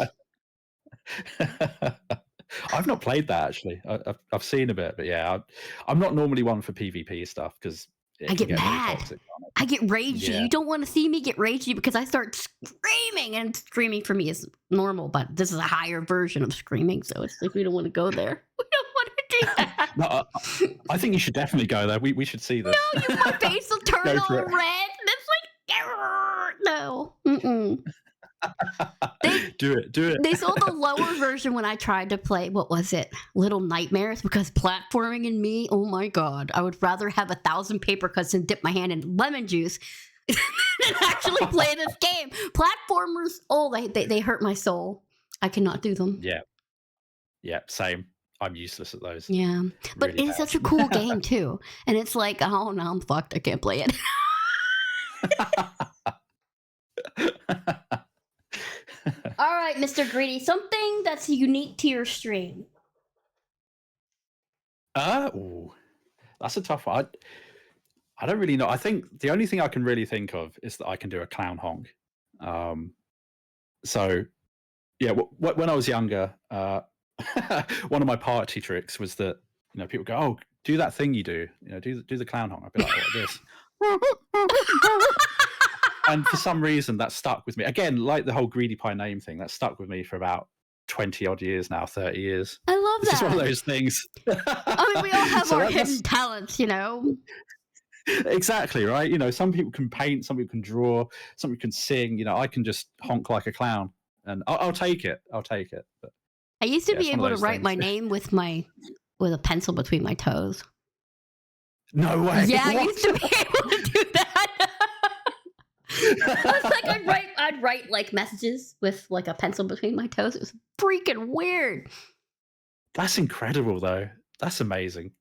I've not played that actually. I've seen a bit, but yeah, I'm not normally one for PvP stuff because I get mad. I get ragey. Yeah. You don't want to see me get ragey because I start screaming, and screaming for me is normal, but this is a higher version of screaming, so it's like we don't want to go there. We don't want to do that. No, I think you should definitely go there. We should see this. No, my face will turn Go all for red. it. And it's like, no. Mm-mm. Do it. They sold the lower version when I tried to play, what was it? Little Nightmares, because platforming in me, oh my god. I would rather have 1,000 paper cuts and dip my hand in lemon juice than actually play this game. Platformers, they hurt my soul. I cannot do them. Yeah, same. I'm useless at those. Yeah. But Really it's bad. such a cool game too. And it's like, oh no, I'm fucked. I can't play it. All right, Mr. Greedy, something that's unique to your stream. Ooh, that's a tough one. I don't really know. I think the only thing I can really think of is that I can do a clown honk. So, yeah, when I was younger, one of my party tricks was that people go, "Oh, do that thing you do. Do the clown honk." I'd be like, "What this?" And for some reason, that stuck with me. Again, like the whole GreedyPie name thing, that stuck with me for about 20 odd years now, 30 years. I love that. It's just one of those things. I mean, we all have our hidden talents, Exactly, right? Some people can paint, some people can draw, some people can sing. I can just honk like a clown, and I'll take it. But I used to be able to write my name with a pencil between my toes. No way. Yeah, I used to be able to do that. I was like, I'd write like messages with like a pencil between my toes. It was freaking weird. That's incredible, though. That's amazing.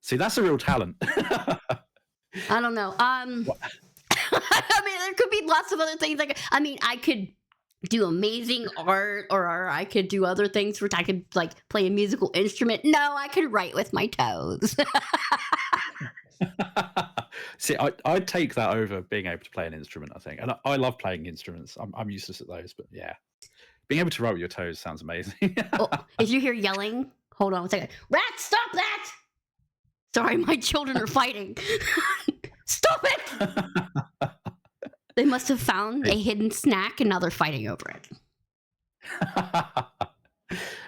See, that's a real talent. I don't know. I mean, there could be lots of other things. I could do amazing art, or I could do other things. I could like play a musical instrument. No, I could write with my toes. See, I'd take that over being able to play an instrument, I think. And I love playing instruments. I'm useless at those, but yeah. Being able to write with your toes sounds amazing. If you hear yelling, hold on a second. Rats, stop that! Sorry, my children are fighting. Stop it! They must have found a hidden snack and now they're fighting over it.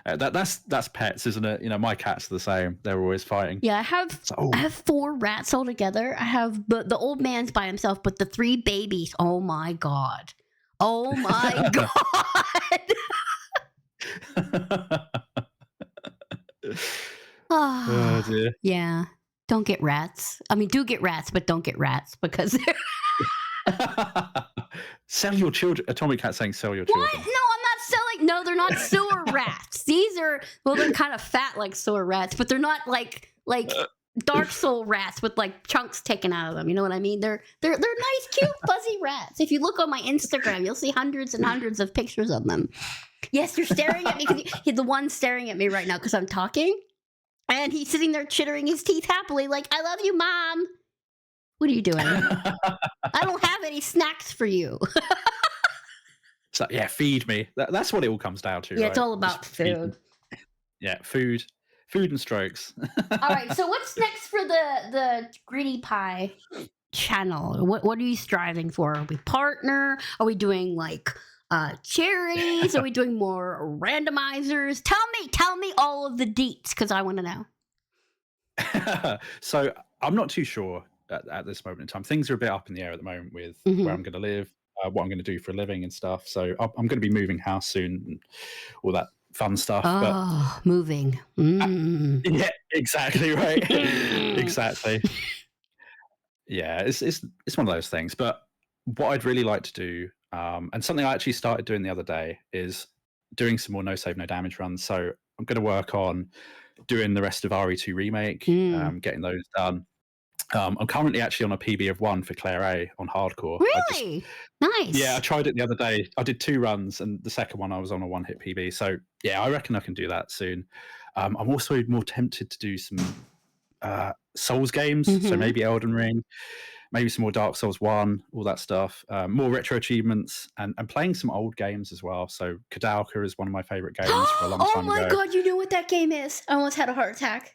That's pets, isn't it? My cats are the same. They're always fighting. Yeah, I have 4 rats all together. I have the old man's by himself, but the 3 babies. Oh my god! Oh my god! Oh dear. Yeah, don't get rats. I mean, do get rats, but don't get rats because Sell your children. Atomic Cat saying sell your what? children. No, I'm not selling. No, they're not sewer rats. These are they're kind of fat like sewer rats, but they're not like Dark Soul rats with like chunks taken out of them. You know what I mean? They're nice, cute, fuzzy rats. If you look on my Instagram, you'll see hundreds and hundreds of pictures of them. Yes, you're staring at me because he's the one staring at me right now because I'm talking, and he's sitting there chittering his teeth happily, like "I love you, Mom." What are you doing? I don't have any snacks for you. So yeah, feed me. That's what it all comes down to. Yeah, right? it's all about food. Yeah, food and strokes. All right, so what's next for the GreedyPie channel? What are you striving for? Are we partner? Are we doing like charities? Are we doing more randomizers? Tell me all of the deets because I want to know. So I'm not too sure at this moment in time. Things are a bit up in the air at the moment with where I'm going to live, what I'm going to do for a living and stuff. So I'm going to be moving house soon and all that fun stuff. Oh, moving. Yeah, exactly, right. Exactly. Yeah, it's one of those things. But what I'd really like to do, and something I actually started doing the other day, is doing some more no save no damage runs. So I'm going to work on doing the rest of RE2 Remake, getting those done. I'm currently actually on a PB of 1 for Claire A on hardcore. Really? Nice. Yeah, I tried it the other day. I did 2 runs, and the second one I was on a 1-hit PB. So yeah, I reckon I can do that soon. I'm also more tempted to do some Souls games, so maybe Elden Ring, maybe some more Dark Souls 1, all that stuff. More retro achievements, and playing some old games as well. So Kadalka is one of my favorite games for a long time ago. Oh my god, you know what that game is? I almost had a heart attack.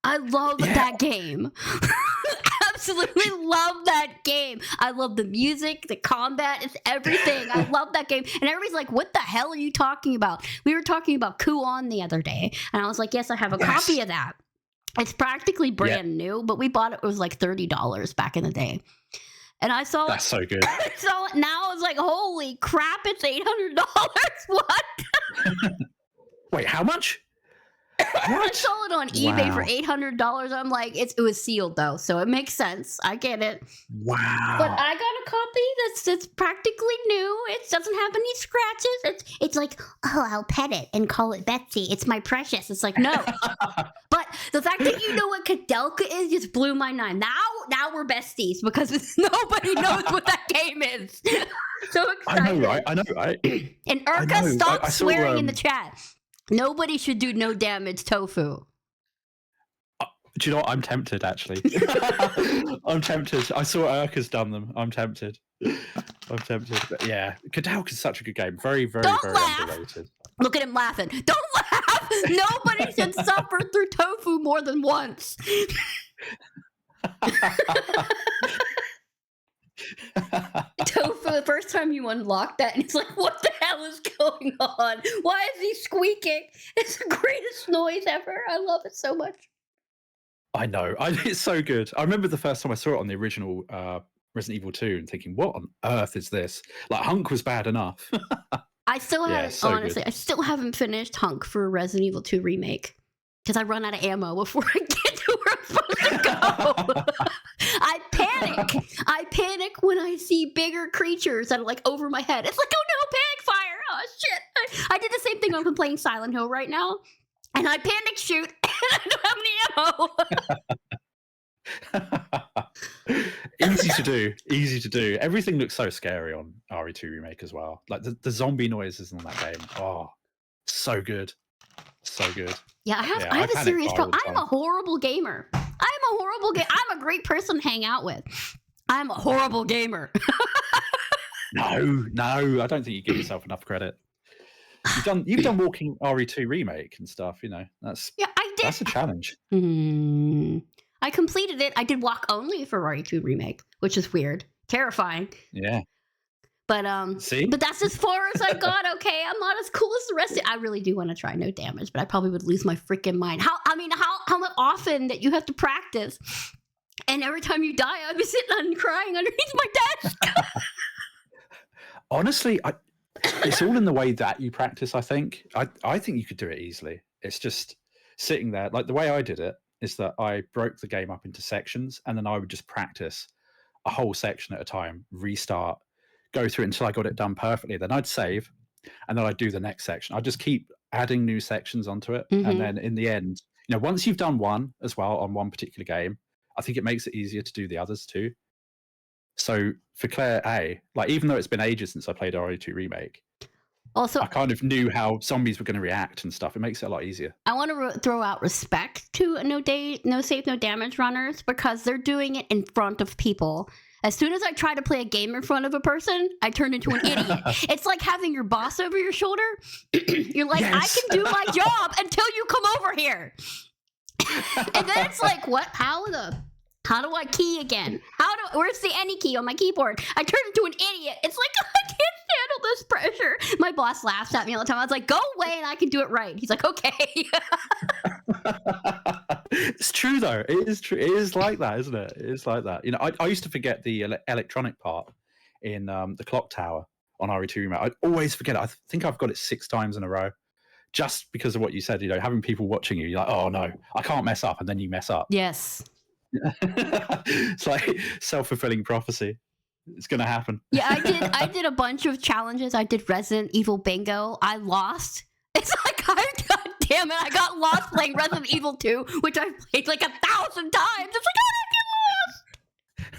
I love that game. Absolutely love that game. I love the music, the combat, it's everything. I love that game. And everybody's like, what the hell are you talking about? We were talking about Kuon the other day, and I was like, yes, I have a copy of that. It's practically brand new, but we bought it was like $30 back in the day. And I saw That's so good. I saw it now. I was like, holy crap, it's $800. What? Wait, how much? I What? saw it on eBay for Wow. $800. I'm like, it was sealed though, so it makes sense. I get it. But Wow. I got a copy that's practically new. It doesn't have any scratches. It's like, oh, I'll pet it and call it Betsy. It's my precious. It's like, no. But the fact that you know what Kadelka is just blew my mind. Now we're besties because nobody knows what that game is. So excited. I know, right? And I Urka, know. stop I saw, swearing in the chat. Nobody should do no damage tofu. Do you know what? I'm tempted, actually. I'm tempted. I saw Urka's done them. I'm tempted. But yeah, Kadalk is such a good game. Very, very, Don't very laugh. underrated. Look at him laughing. Don't laugh. Nobody should suffer through tofu more than once. Tofu, the first time you unlock that, and it's like, what the hell is going on? Why is he squeaking? It's the greatest noise ever. I love it so much. I know. It's so good. I remember the first time I saw it on the original Resident Evil 2 and thinking, what on earth is this? Like, Hunk was bad enough. I still Yeah, haven't, so good. honestly, I still haven't finished Hunk for Resident Evil 2 Remake. Because I run out of ammo before I get to where I'm supposed to go. I panic when I see bigger creatures that are like over my head. It's like, oh no, panic fire. Oh shit. I did the same thing when I'm playing Silent Hill right now. And I panic shoot and I don't have any ammo. Easy to do. Everything looks so scary on RE2 Remake as well. Like the zombie noises in that game. Oh, so good. So good. Yeah, I have I a panic serious all problem. the I'm time. a horrible gamer. I'm a great person to hang out with. I'm a horrible gamer. No, I don't think you give yourself enough credit. You've done Walking RE2 Remake and stuff, you know. Yeah, I did. That's a challenge. I completed it. I did walk only for RE2 Remake, which is weird. Terrifying. Yeah. But See? but that's as far as I got. Okay, I'm not as cool as the rest of it. I really do want to try no damage, but I probably would lose my freaking mind. How often that you have to practice, and every time you die, I'd be sitting and crying underneath my desk. Honestly, it's all in the way that you practice, I think. I think you could do it easily. It's just sitting there. Like the way I did it is that I broke the game up into sections, and then I would just practice a whole section at a time, restart, go through it until I got it done perfectly. Then I'd save, and then I'd do the next section. I'd just keep adding new sections onto it. And then in the end, you know, once you've done one as well on one particular game, I think it makes it easier to do the others too. So for Claire A, like even though it's been ages since I played RE2 Remake, Also, I kind of knew how zombies were going to react and stuff. It makes it a lot easier. I want to throw out respect to no save, no damage runners because they're doing it in front of people. As soon as I try to play a game in front of a person, I turn into an idiot. It's like having your boss over your shoulder. You're like, yes. I can do my job until you come over here. And then it's like, what? How do I key again? Where's the any key on my keyboard? I turn into an idiot. It's like, I can't handle this pressure. My boss laughs at me all the time. I was like, go away and I can do it right. He's like, okay. It's true though. It is true. It is like that, isn't it? It is like that. You know, I used to forget the electronic part in the clock tower on RE2 Remake. I'd always forget it. I think I've got it 6 times in a row. Just because of what you said, you know, having people watching you, you're like, oh no, I can't mess up, and then you mess up. Yes. It's like self-fulfilling prophecy. It's gonna happen. Yeah, I did a bunch of challenges. I did Resident Evil Bingo. I lost. It's like, God damn it, I got lost playing Resident Evil 2, which I've played like 1,000 times. It's like, oh,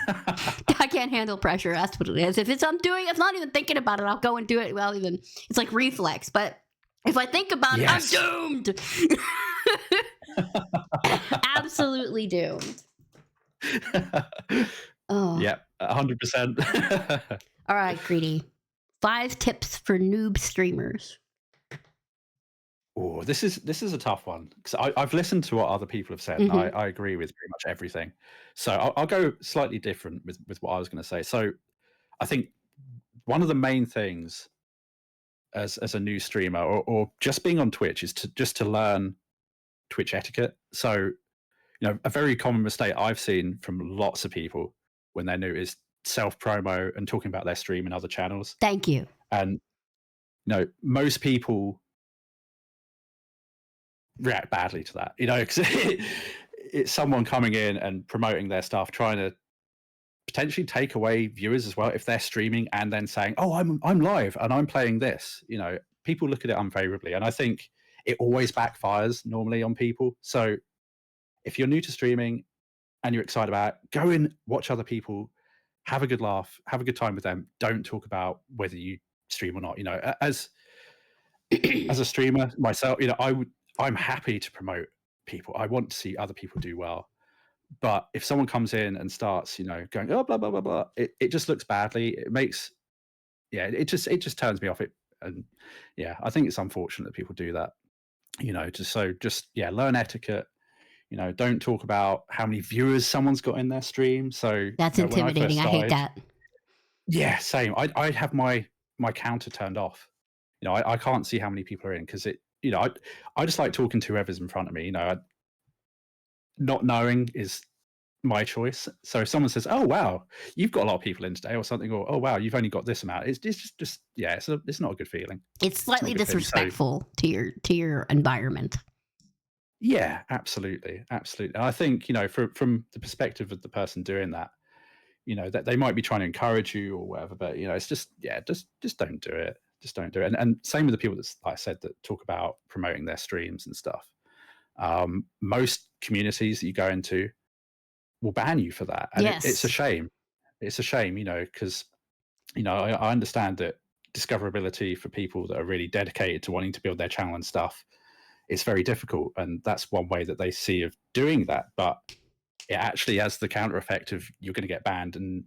I get lost. I can't handle pressure. That's what it is. If I'm not even thinking about it, I'll go and do it. Well, even it's like reflex. But if I think about it, I'm doomed. Absolutely doomed. Oh. Yeah, 100%. All right, Greedy. 5 tips for noob streamers. Oh, this is a tough one because I've listened to what other people have said. And I agree with pretty much everything. So I'll go slightly different with what I was going to say. So I think one of the main things as a new streamer or just being on Twitch is to learn Twitch etiquette. So, you know, a very common mistake I've seen from lots of people when they're new is self promo and talking about their stream in other channels. Thank you. And most people react badly to that, because it's someone coming in and promoting their stuff, trying to potentially take away viewers as well if they're streaming and then saying, "Oh, I'm live and I'm playing this." People look at it unfavorably, and I think it always backfires normally on people. So if you're new to streaming and you're excited about it, go and watch other people, have a good laugh, have a good time with them. Don't talk about whether you stream or not. As a streamer myself, I'm happy to promote people. I want to see other people do well. But if someone comes in and starts, going, oh, blah, blah, blah, blah, it just looks badly. It makes, it just turns me off. I think it's unfortunate that people do that, just learn etiquette. Don't talk about how many viewers someone's got in their stream. So that's intimidating. I hate that. Yeah, same. I'd have my counter turned off. I can't see how many people are in because I just like talking to whoever's in front of me. Not knowing is my choice. So if someone says, "Oh wow, you've got a lot of people in today," or something, or "Oh wow, you've only got this amount," it's just it's not a good feeling. It's slightly disrespectful to your environment. Yeah, absolutely. And I think from the perspective of the person doing that, that they might be trying to encourage you or whatever, but it's just don't do it. Just don't do it. And same with the people that, like I said, that talk about promoting their streams and stuff. Most communities that you go into will ban you for that, and yes. It's a shame. It's a shame, because I understand that discoverability for people that are really dedicated to wanting to build their channel and stuff, it's very difficult, and that's one way that they see of doing that. But it actually has the counter effect of you're going to get banned and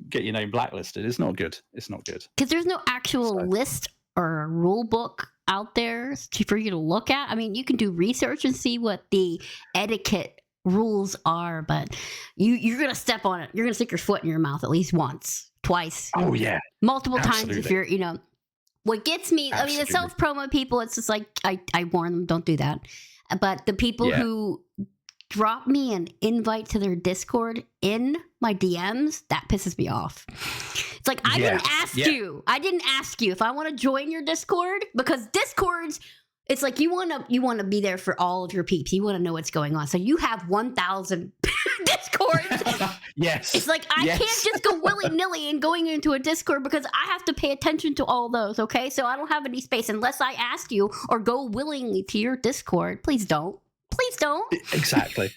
get your name blacklisted. It's not good. It's not good because there's no actual list or a rule book out there for you to look at. I mean, you can do research and see what the etiquette rules are, but you're gonna step on it. You're gonna stick your foot in your mouth at least once, twice. Oh yeah, multiple absolutely. times if you're what gets me. Absolutely. I mean, the self-promo people, it's just like I warn them, don't do that. But the people who drop me an invite to their Discord in my DMs, that pisses me off. It's like, I didn't ask you. I didn't ask you if I want to join your Discord, because Discords, it's like you want to be there for all of your peeps. You want to know what's going on. So you have 1,000 Discords. Yes. It's like I can't just go willy-nilly and going into a Discord, because I have to pay attention to all those, okay? So I don't have any space unless I ask you or go willingly to your Discord. Please don't. Please don't. Exactly,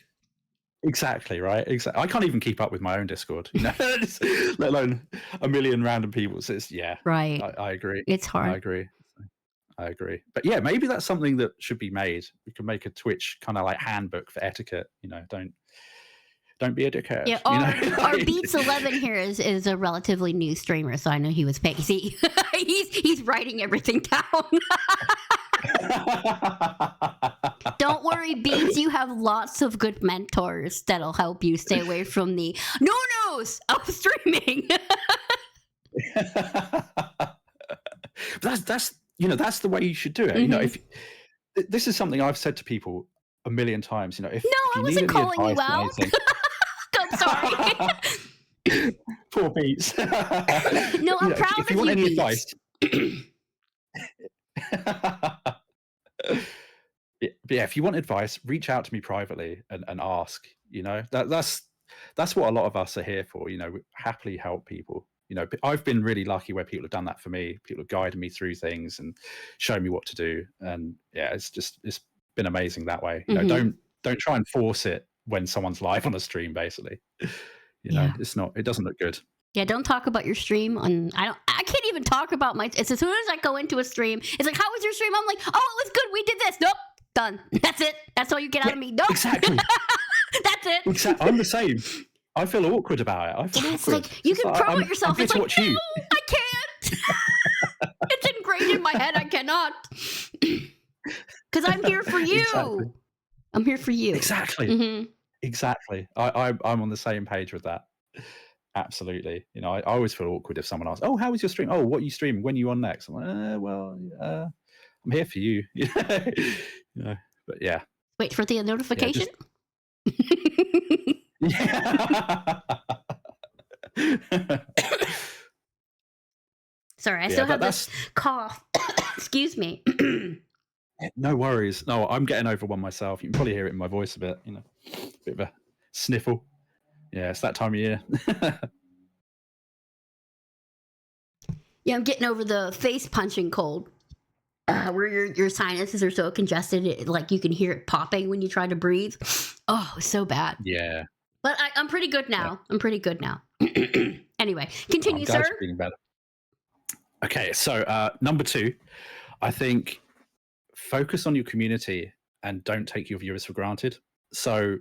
right? Exactly. I can't even keep up with my own Discord, let alone a million random people. So it's, right. I agree. It's hard. I agree. But maybe that's something that should be made. We can make a Twitch kind of like handbook for etiquette. Don't be a dickhead. Yeah, our Beats 11 here is a relatively new streamer, so I know he was paid. See, he's writing everything down. Don't worry, Beats. You have lots of good mentors that'll help you stay away from the no-nos of streaming. That's the way you should do it. Mm-hmm. If this is something I've said to people a million times, if I wasn't calling you out. I'm sorry. Poor Beats. No, I'm proud if you want any advice. If you want advice, reach out to me privately and ask. That's what a lot of us are here for. We happily help people. I've been really lucky where people have done that for me. People have guided me through things and shown me what to do. And it's been amazing that way. Mm-hmm. Don't try and force it when someone's live on a stream. Basically, it's not. It doesn't look good. Yeah, don't talk about your stream. I can't even talk about my. It's as soon as I go into a stream, it's like, how was your stream? I'm like, oh, it was good. We did this. Nope, done. That's it. That's all you get out of me. Nope. Exactly. That's it. Exactly. I'm the same. I feel awkward about it. I feel awkward. It's like, you can promote yourself. It's like, no, I can't. It's ingrained in my head. I cannot. Because I'm here for you. Exactly. I'm here for you. Exactly. Mm-hmm. Exactly. I'm on the same page with that. Absolutely. I always feel awkward if someone asks, "Oh, how was your stream? Oh, what are you streaming? When are you on next?" I'm like, I'm here for you. But yeah. Wait for the notification. Yeah. Sorry, I Yeah, still have that's this cough. Excuse me. no worries. No, I'm getting over one myself. You can probably hear it in my voice a bit, you know, bit of a sniffle. Yeah, it's that time of year. Yeah, I'm getting over the face punching cold. Where your sinuses are so congested, like you can hear it popping when you try to breathe. Oh, so bad. Yeah. But I'm pretty good now. Yeah. I'm pretty good now. Anyway, I'm continue, glad sir. you're feeling better. Okay, so number 2, I think focus on your community and don't take your viewers for granted. So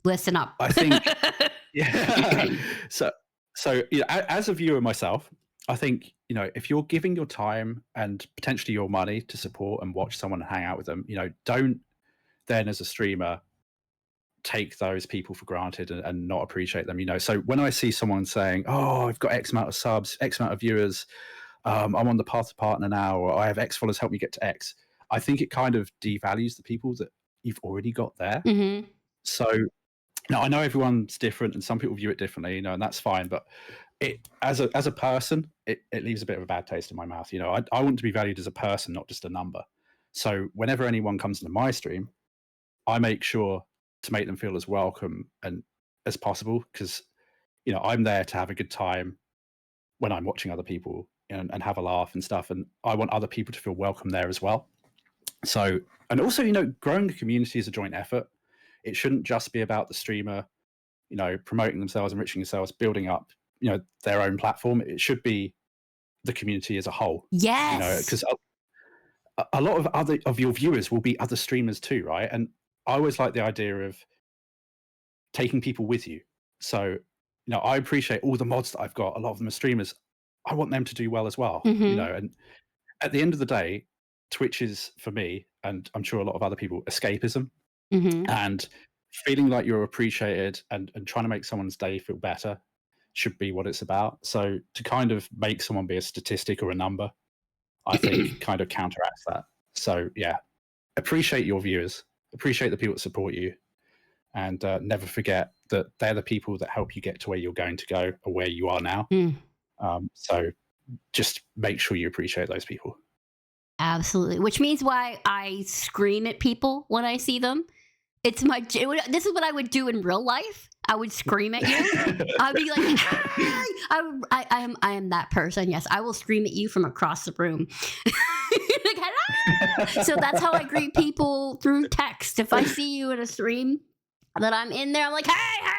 Listen up. I think, yeah. So you know, as a viewer myself, I think, you know, if you're giving your time and potentially your money to support and watch someone and hang out with them, you know, don't then as a streamer take those people for granted and not appreciate them. You know, so when I see someone saying, "Oh, I've got X amount of subs, X amount of viewers, I'm on the path to partner now, or I have X followers, help me get to X," I think it kind of devalues the people that you've already got there. Mm-hmm. So now I know everyone's different, and some people view it differently, you know, and that's fine. But it as a person, it leaves a bit of a bad taste in my mouth. You know, I want to be valued as a person, not just a number. So whenever anyone comes into my stream, I make sure to make them feel as welcome and as possible, because you know I'm there to have a good time when I'm watching other people and have a laugh and stuff, and I want other people to feel welcome there as well. So, and also, you know, growing a community is a joint effort. It shouldn't just be about the streamer, you know, promoting themselves, enriching themselves, building up, you know, their own platform. It should be the community as a whole. Yes. You know, because a lot of your viewers will be other streamers too, right? And I always like the idea of taking people with you. So, you know, I appreciate all the mods that I've got. A lot of them are streamers. I want them to do well as well. Mm-hmm. You know, and at the end of the day, Twitch is for me, and I'm sure a lot of other people, escapism. Mm-hmm. And feeling like you're appreciated and trying to make someone's day feel better should be what it's about. So to kind of make someone be a statistic or a number, I think kind of counteracts that. So yeah, appreciate your viewers, appreciate the people that support you, and never forget that they're the people that help you get to where you're going to go or where you are now. So just make sure you appreciate those people. Absolutely. Which means why I scream at people when I see them. It's this is what I would do in real life. I would scream at you. I'd be like, "Hey!" I am that person. Yes, I will scream at you from across the room. Like, "Ah!" So that's how I greet people through text. If I see you in a stream that I'm in there, I'm like, hey, I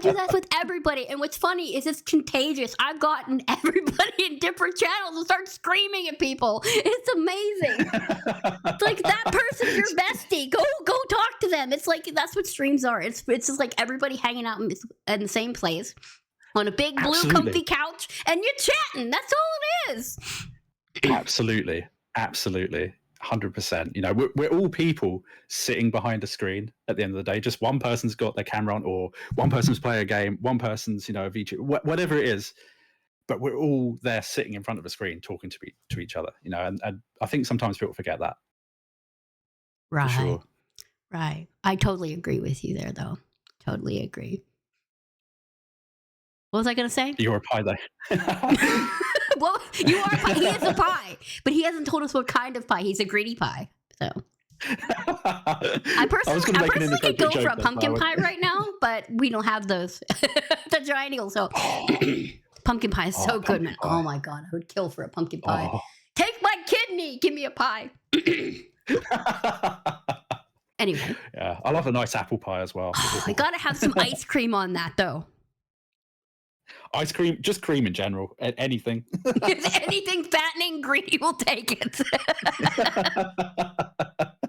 do that with everybody. And what's funny is it's contagious. I've gotten everybody in different channels to start screaming at people. It's amazing. It's like, that person's your bestie. Go talk to them. It's like, that's what streams are. It's just like everybody hanging out in the same place on a big blue comfy couch, and you're chatting. That's all it is. Absolutely. 100%. You know, we're all people sitting behind a screen at the end of the day. Just one person's got their camera on, or one person's playing a game, one person's, you know, a VTuber, whatever it is. But we're all there sitting in front of a screen talking to each other, you know, and I think sometimes people forget that. Right. For sure. Right. I totally agree with you there, though. Totally agree. What was I going to say? You're a pie, though. Well, you are a pie. He is a pie, but he hasn't told us what kind of pie. He's a GreedyPie. So I personally could go for a pumpkin pie right now, but we don't have those. The giant eagle. So pumpkin pie is so good, man. Pie. Oh my God, I would kill for a pumpkin pie. Oh. Take my kidney. Give me a pie. Anyway. Yeah, I love a nice apple pie as well. I gotta have some ice cream on that, though. Ice cream, just cream in general, anything. Anything fattening, Greedy will take it.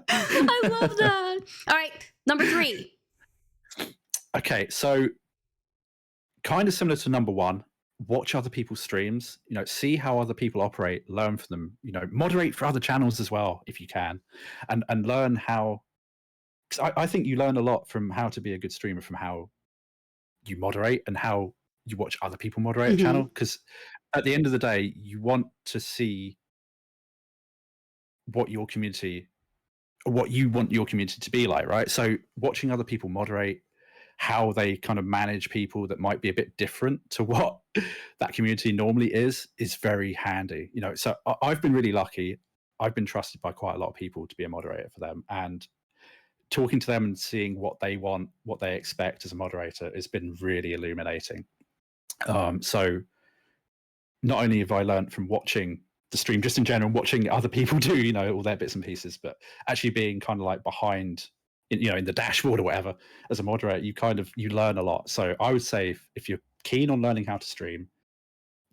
I love that. All right, number 3. Okay, so kind of similar to number 1, watch other people's streams, you know, see how other people operate, learn from them, you know, moderate for other channels as well, if you can, and learn how, because I think you learn a lot from how to be a good streamer, from how you moderate and how you watch other people moderate a channel, because at the end of the day, you want to see what you want your community to be like, right? So watching other people moderate, how they kind of manage people that might be a bit different to what that community normally is very handy. So I've been really lucky. I've been trusted by quite a lot of people to be a moderator for them, and talking to them and seeing what they want, what they expect as a moderator has been really illuminating. So not only have I learned from watching the stream, just in general, watching other people do, all their bits and pieces, but actually being kind of like behind, in the dashboard or whatever, as a moderator, you learn a lot. So I would say if you're keen on learning how to stream,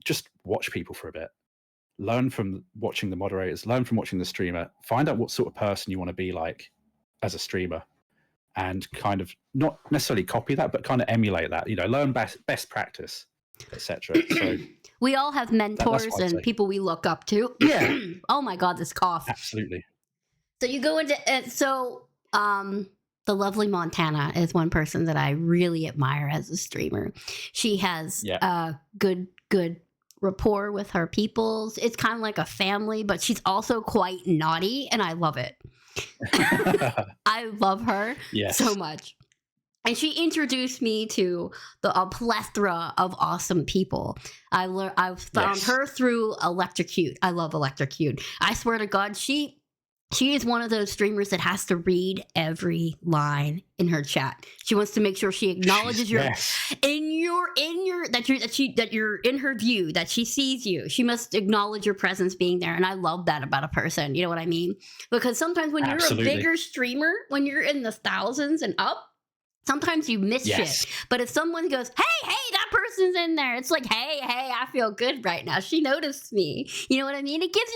just watch people for a bit. Learn from watching the moderators, learn from watching the streamer, find out what sort of person you want to be like as a streamer, and kind of not necessarily copy that, but kind of emulate that, learn best practice, etc. So we all have mentors and people we look up to. Yeah. Oh my God, this cough. Absolutely. So you go into the lovely Montana is one person that I really admire as a streamer. She has good rapport with her peoples. It's kind of like a family, but she's also quite naughty, and I love it. I love her so much. And she introduced me to a plethora of awesome people. I found her through Electrocute. I love Electrocute. I swear to God, she is one of those streamers that has to read every line in her chat. She wants to make sure she acknowledges that you're in her view, that she sees you. She must acknowledge your presence being there. And I love that about a person. You know what I mean? Because sometimes when you're a bigger streamer, when you're in the thousands and up, sometimes you miss shit. But if someone goes, hey, that person's in there, it's like, hey, I feel good right now. She noticed me. You know what I mean? It gives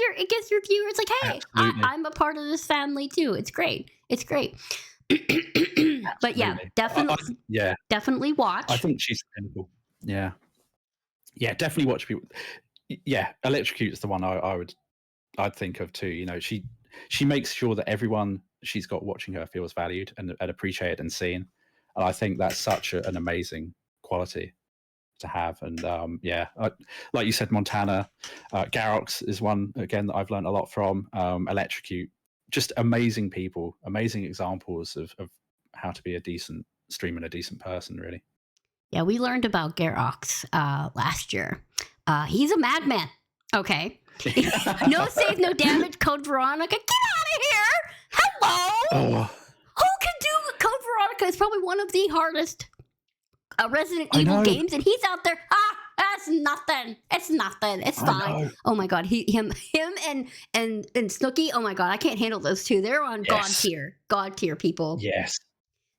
your viewers like, hey, I'm a part of this family too. It's great. But yeah, definitely watch. I think she's clinical. Yeah, definitely watch people. Yeah, Electrocute is the one I'd think of too. She makes sure that everyone she's got watching her feels valued and appreciated and seen. And I think that's such an amazing quality to have. And like you said, Montana, Garox is one, again, that I've learned a lot from. Electrocute, just amazing people, amazing examples of how to be a decent streamer and a decent person, really. Yeah, we learned about Garox last year. He's a madman. Okay. No save, no damage, Code Veronica. Get out of here! Hello! Who can do Code Veronica? Is probably one of the hardest Resident Evil games, and he's out there. That's nothing. It's nothing. It's fine. Oh my God, him and Snooky. Oh my God, I can't handle those two. They're on God tier people. Yes.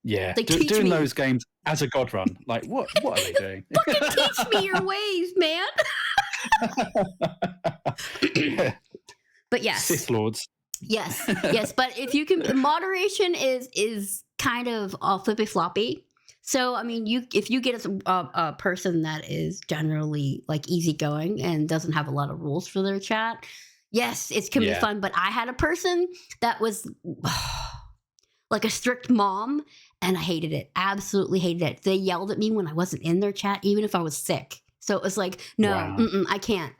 Yeah, they doing those games as a god run, like what are they doing? Fucking teach me your ways, man. But yes, Sith Lords. Yes, but if you can, moderation is kind of flippy floppy. So I mean, if you get a person that is generally like easygoing and doesn't have a lot of rules for their chat, yes, it can be fun. But I had a person that was like a strict mom, and I hated it. Absolutely hated it. They yelled at me when I wasn't in their chat, even if I was sick. So it was like, no, I can't.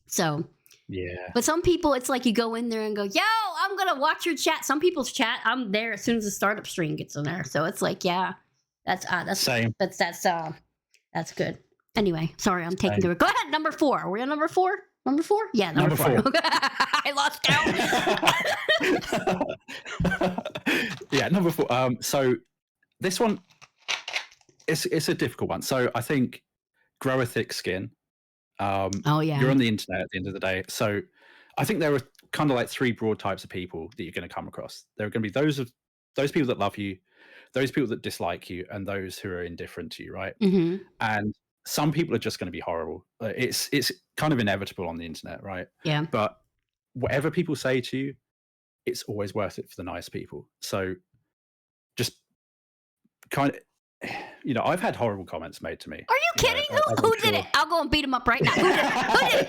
So. Yeah. But some people, it's like you go in there and go, yo, I'm going to watch your chat. Some people's chat, I'm there as soon as the startup stream gets in there. So it's like, yeah, that's same. That's good. Anyway, sorry, I'm taking the... Go ahead, number 4. Are we on number 4? Number 4? Yeah, number 4. I lost count. Yeah, number 4. So this one, it's a difficult one. So I think grow a thick skin. You're on the internet at the end of the day. So I think there are kind of like 3 broad types of people that you're going to come across. There are going to be those people that love you, those people that dislike you, and those who are indifferent to you, right? Mm-hmm. And some people are just going to be horrible. It's kind of inevitable on the internet, right? Yeah. But whatever people say to you, it's always worth it for the nice people. So just kind of... I've had horrible comments made to me. Are you kidding? Who did it? I'll go and beat him up right now. Who did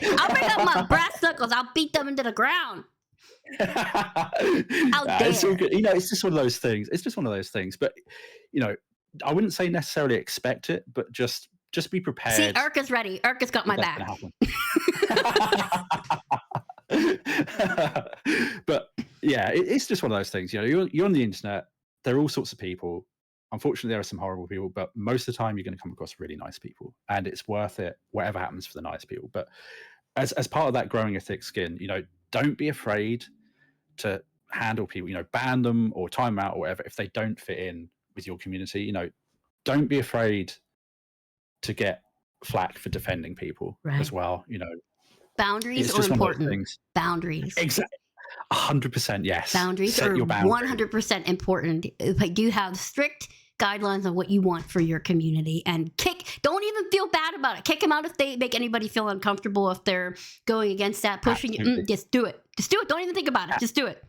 it? I'll bring up my brass knuckles. I'll beat them into the ground. How dare. It's all good. It's just one of those things. But, I wouldn't say necessarily expect it, but just be prepared. See, Urka's ready. Urka's got my back. But, yeah, it's just one of those things. You're on the internet. There are all sorts of people. unfortunately there are some horrible people, but most of the time you're going to come across really nice people, and it's worth it whatever happens for the nice people. But as part of that growing a thick skin, don't be afraid to handle people, ban them or time out or whatever if they don't fit in with your community. Don't be afraid to get flack for defending people as well. Boundaries it's are just one of those important. things. Boundaries. Exactly. 100%, yes. Boundaries Set are your boundaries. 100% important. Like, you have strict guidelines on what you want for your community, and don't even feel bad about it. Kick them out if they make anybody feel uncomfortable, if they're going against that, pushing you. Just do it. Don't even think about it. Just do it.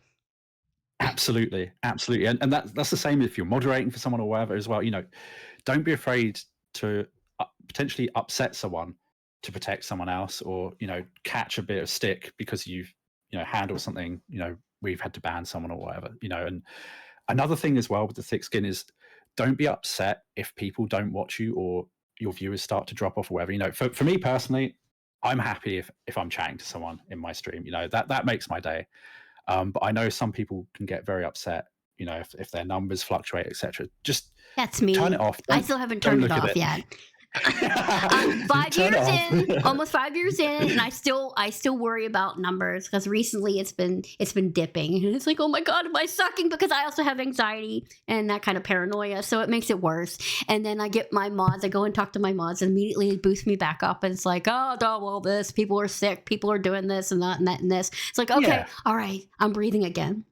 Absolutely. And that's the same if you're moderating for someone or whatever as well. Don't be afraid to potentially upset someone to protect someone else, or catch a bit of stick because you've handled something, we've had to ban someone or whatever. And another thing as well with the thick skin is, don't be upset if people don't watch you or your viewers start to drop off or whatever. For me personally, I'm happy if I'm chatting to someone in my stream. That makes my day. But I know some people can get very upset, if their numbers fluctuate, etc. Just that's me. Turn it off. I still haven't turned it off yet. Almost 5 years in, and I still worry about numbers, because recently it's been dipping, and it's like, oh my god, am I sucking? Because I also have anxiety and that kind of paranoia, so it makes it worse. And then I get my mods, I go and talk to my mods, and immediately it boosts me back up, and it's like, well, this, people are sick, people are doing this and that and that and this. It's like, okay, all right, I'm breathing again,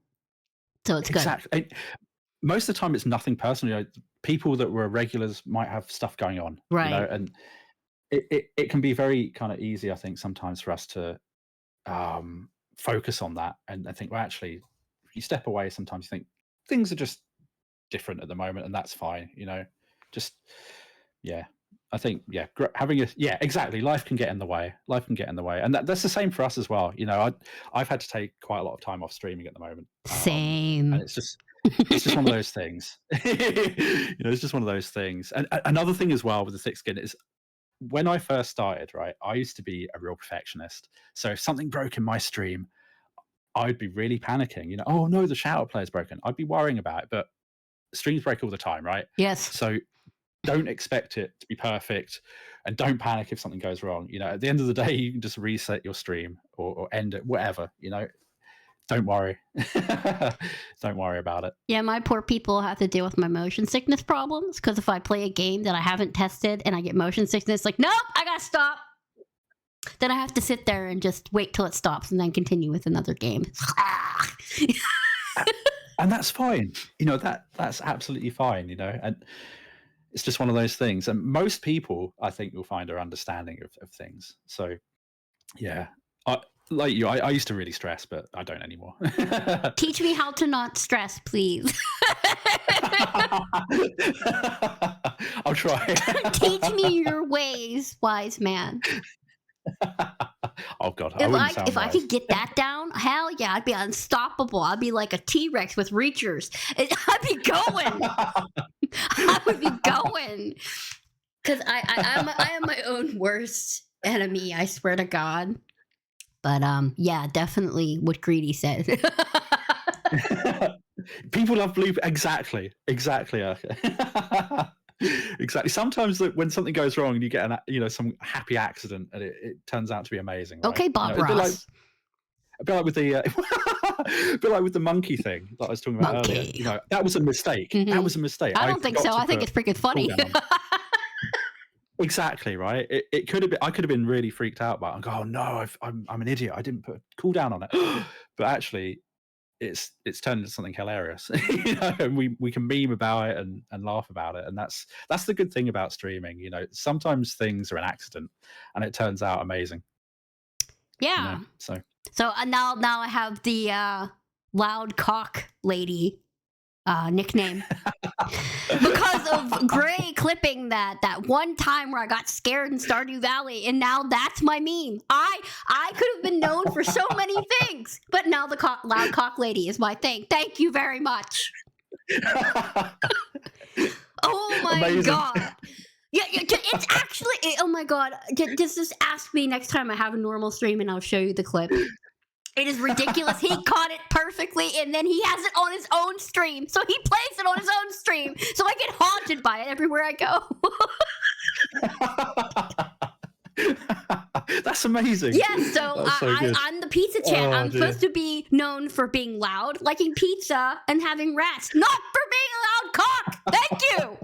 so it's good. Exactly. Most of the time it's nothing personal. People that were regulars might have stuff going on, right? And it can be very kind of easy, I think, sometimes for us to focus on that, and I think, well, actually, if you step away, sometimes you think things are just different at the moment, and that's fine. I think having exactly, life can get in the way. And that's the same for us as well. I've had to take quite a lot of time off streaming at the moment. Same. And it's just one of those things. It's just one of those things. And another thing as well with the thick skin is, when I first started, right, I used to be a real perfectionist. So if something broke in my stream, I'd be really panicking. Oh no, the shout-out player's broken. I'd be worrying about it, but streams break all the time, right? Yes. So don't expect it to be perfect, and don't panic if something goes wrong. At the end of the day, you can just reset your stream or end it, whatever. Don't worry. Don't worry about it. Yeah, my poor people have to deal with my motion sickness problems, because if I play a game that I haven't tested and I get motion sickness, like, nope, I gotta stop. Then I have to sit there and just wait till it stops and then continue with another game. And that's fine. That's absolutely fine, and it's just one of those things. And most people, I think, you'll find, are understanding of things. So, yeah. Like you, I used to really stress, but I don't anymore. Teach me how to not stress, please. I'll try. Teach me your ways, wise man. Oh God! If I could get that down, hell yeah, I'd be unstoppable. I'd be like a T-Rex with reachers. I'd be going. I would be going. Because I am my own worst enemy, I swear to God. But yeah, definitely what Greedy said. People love blue. Exactly. Exactly. Sometimes when something goes wrong and you get some happy accident, and it turns out to be amazing. Right? Okay, Bob Ross. A bit like with the monkey thing that I was talking about earlier. That was a mistake. Mm-hmm. That was a mistake. I don't think so. I think it's freaking funny. Exactly, right. It could have been. I could have been really freaked out about it and go, "Oh no, I'm an idiot. I didn't put a cooldown on it." But actually, it's turned into something hilarious. And we can meme about it and laugh about it, and that's the good thing about streaming. Sometimes things are an accident, and it turns out amazing. Yeah. So now I have the loud cock lady nickname because of Gray clipping that one time where I got scared in Stardew Valley, and now that's my meme. I could have been known for so many things, but now the loud cock lady is my thing. Thank you very much. Oh my Amazing. God. Yeah, it's actually, oh my God. Just ask me next time I have a normal stream and I'll show you the clip. It is ridiculous. He caught it perfectly, and then he has it on his own stream. So he plays it on his own stream. So I get haunted by it everywhere I go. That's amazing. Yes, so, good. I'm the pizza chat. I'm dear. supposed to be known for being loud, liking pizza, and having rats, not for being a loud cock. Thank you.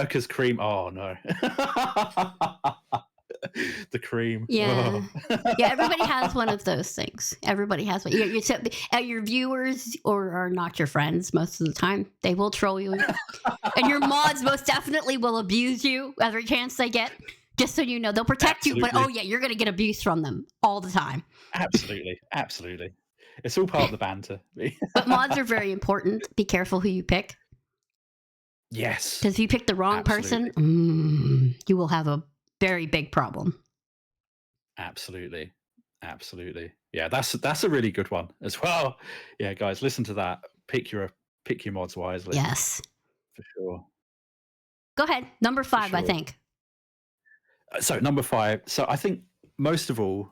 Because cream. Oh no. The cream. Yeah. Yeah, everybody has one of those things. Everybody has one. Your viewers are not your friends most of the time. They will troll you. And your mods most definitely will abuse you every chance they get. Just so you know, they'll protect you, but you're going to get abuse from them all the time. Absolutely. It's all part of the banter. But mods are very important. Be careful who you pick. Yes. Because if you pick the wrong person, you will have a very big problem. Absolutely. Yeah, that's a really good one as well. Yeah, guys, listen to that. Pick your mods wisely. Yes. For sure. Go ahead. Number 5, I think. So number 5. So I think most of all,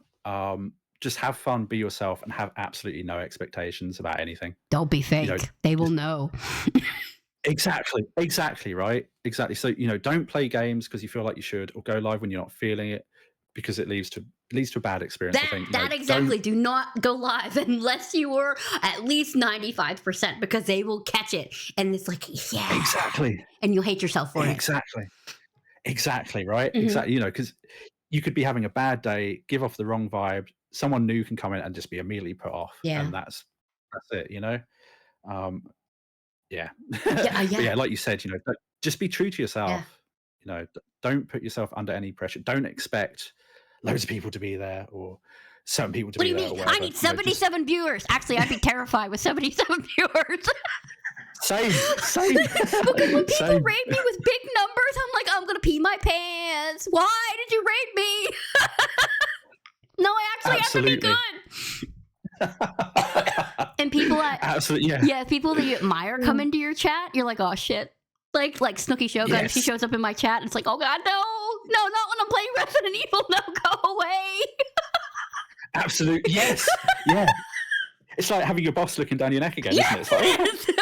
just have fun, be yourself, and have absolutely no expectations about anything. Don't be fake. They will know. Exactly, right? Exactly. So, don't play games because you feel like you should, or go live when you're not feeling it, because it leads to a bad experience. I think. Exactly. Do not go live unless you were at least 95%, because they will catch it. And it's like, yeah. Exactly. And you'll hate yourself for it. Exactly, right? Mm-hmm. Exactly. Because you could be having a bad day, give off the wrong vibe, someone new can come in and just be immediately put off. Yeah. And that's it, Yeah. Yeah. Like you said, just be true to yourself. Yeah. Don't put yourself under any pressure. Don't expect loads of people to be there or certain people to be there. What do you mean? I need 77 viewers. Actually, I'd be terrified with 77 viewers. Same. Because when people raid me with big numbers, I'm like, I'm gonna pee my pants. Why did you raid me? No, I actually have to be good. And people people that you admire come into your chat, you're like, oh shit. Like Snooky Shogun, she shows up in my chat, and it's like, oh god, no, not when I'm playing Resident Evil. No, go away. Absolutely, yes, yeah. It's like having your boss looking down your neck again, isn't it?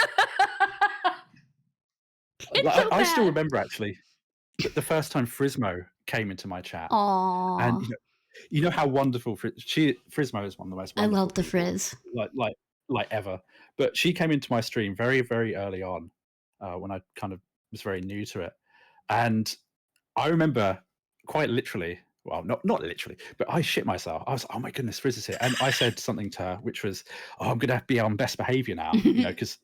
I still remember actually the first time Frismo came into my chat. Aww. And you know how wonderful Frismo is one of the most wonderful. I love the Frizz. Like ever. But she came into my stream very, very early on, when I kind of was very new to it. And I remember quite literally, well, not literally, but I shit myself. I was like, oh my goodness, Frizz is here. And I said something to her, which was, oh, I'm going to be on best behavior now, because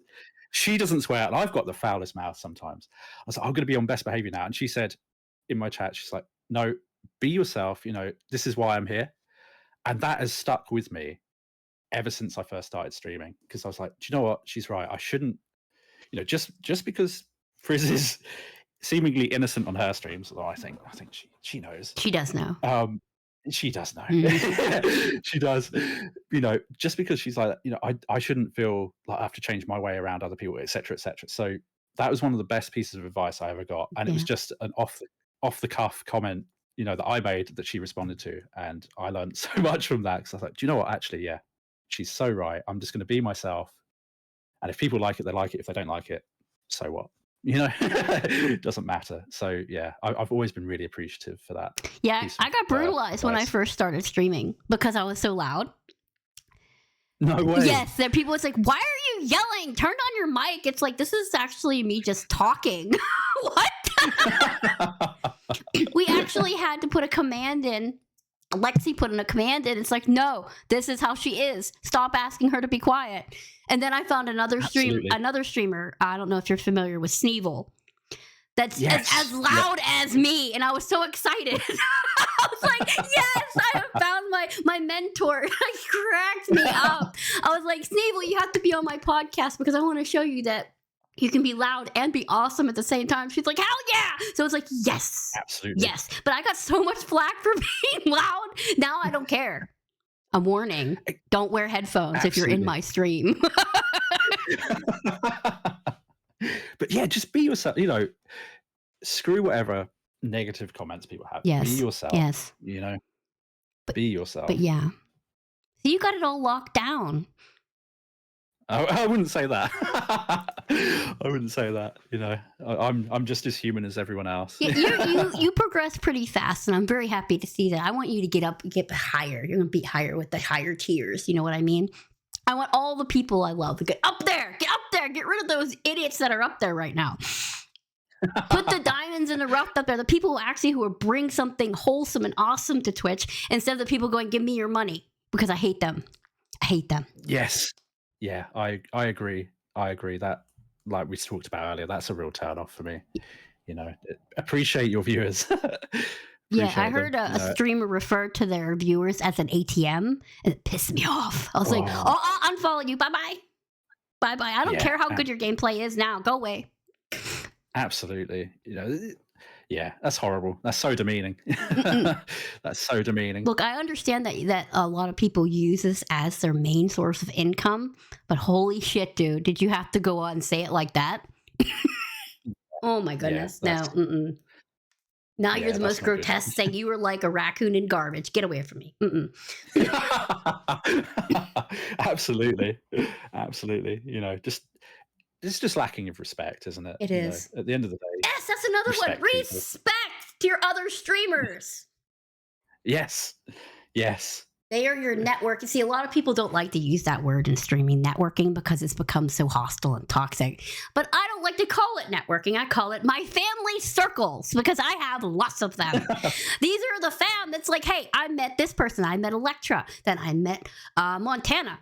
she doesn't swear. And I've got the foulest mouth sometimes. I was like, I'm going to be on best behavior now. And she said in my chat, she's like, no, be yourself. This is why I'm here. And that has stuck with me ever since I first started streaming, because I was like, do you know what? She's right. I shouldn't, just because Frizz is seemingly innocent on her streams, although I think she knows. She does know. She does know. She does. Just because she's like, I shouldn't feel like I have to change my way around other people, etc., etc. So that was one of the best pieces of advice I ever got, and it was just an off the cuff comment, that I made that she responded to, and I learned so much from that, because I was like, do you know what? Actually, yeah, she's so right. I'm just going to be myself, and if people like it, they like it. If they don't like it, so what? It doesn't matter. So yeah, I've always been really appreciative for that. Yeah, I got brutalized when I first started streaming because I was so loud. No way. Yes, there people was like, why are you yelling? Turn on your mic. It's like, this is actually me just talking. What? We actually had to put a command in. Lexi put in a command in. It's like, no, this is how she is. Stop asking her to be quiet. And then I found another streamer. I don't know if you're familiar with Sneevil. That's as loud as me. And I was so excited. I was like, yes, I have found my mentor. It cracked me up. I was like, Sneevil, you have to be on my podcast because I want to show you that you can be loud and be awesome at the same time. She's like, hell yeah. So it's like, yes. Absolutely. Yes. But I got so much flack for being loud. Now I don't care. A warning. Don't wear headphones if you're in my stream. But yeah, just be yourself. Screw whatever negative comments people have. Yes. Be yourself. Yes. be yourself. But yeah. So you got it all locked down. I wouldn't say that. I wouldn't say that. You know, I'm just as human as everyone else. You progress pretty fast, and I'm very happy to see that. I want you to get higher. You're gonna be higher with the higher tiers. You know what I mean? I want all the people I love to get up there. Get rid of those idiots that are up there right now. Put the diamonds in the rough up there. The people who will bring something wholesome and awesome to Twitch instead of the people going, "Give me your money," because I hate them. I hate them. Yes. Yeah, I agree. I agree that, like we talked about earlier, that's a real turn off for me. You know, appreciate your viewers. Yeah, I heard a streamer refer to their viewers as an ATM, and it pissed me off. I was like, I'll unfollow you. Bye-bye. Bye-bye. I don't care how good your gameplay is now. Go away. Absolutely. You know, yeah, that's horrible. That's so demeaning. That's so demeaning. Look, I understand that a lot of people use this as their main source of income, but holy shit, dude, did you have to go on and say it like that? Oh my goodness. No. Now you're the most grotesque thing. You were like a raccoon in garbage. Get away from me. Absolutely. Absolutely. You know, it's just lacking of respect, isn't it? It is. At the end of the day. Yes, that's another one. Respect to your other streamers. Yes. Yes. They are your network. You see, a lot of people don't like to use that word in streaming, networking, because it's become so hostile and toxic. But I don't like to call it networking. I call it my family circles, because I have lots of them. These are the fam that's like, hey, I met this person. I met Electra. Then I met Montana.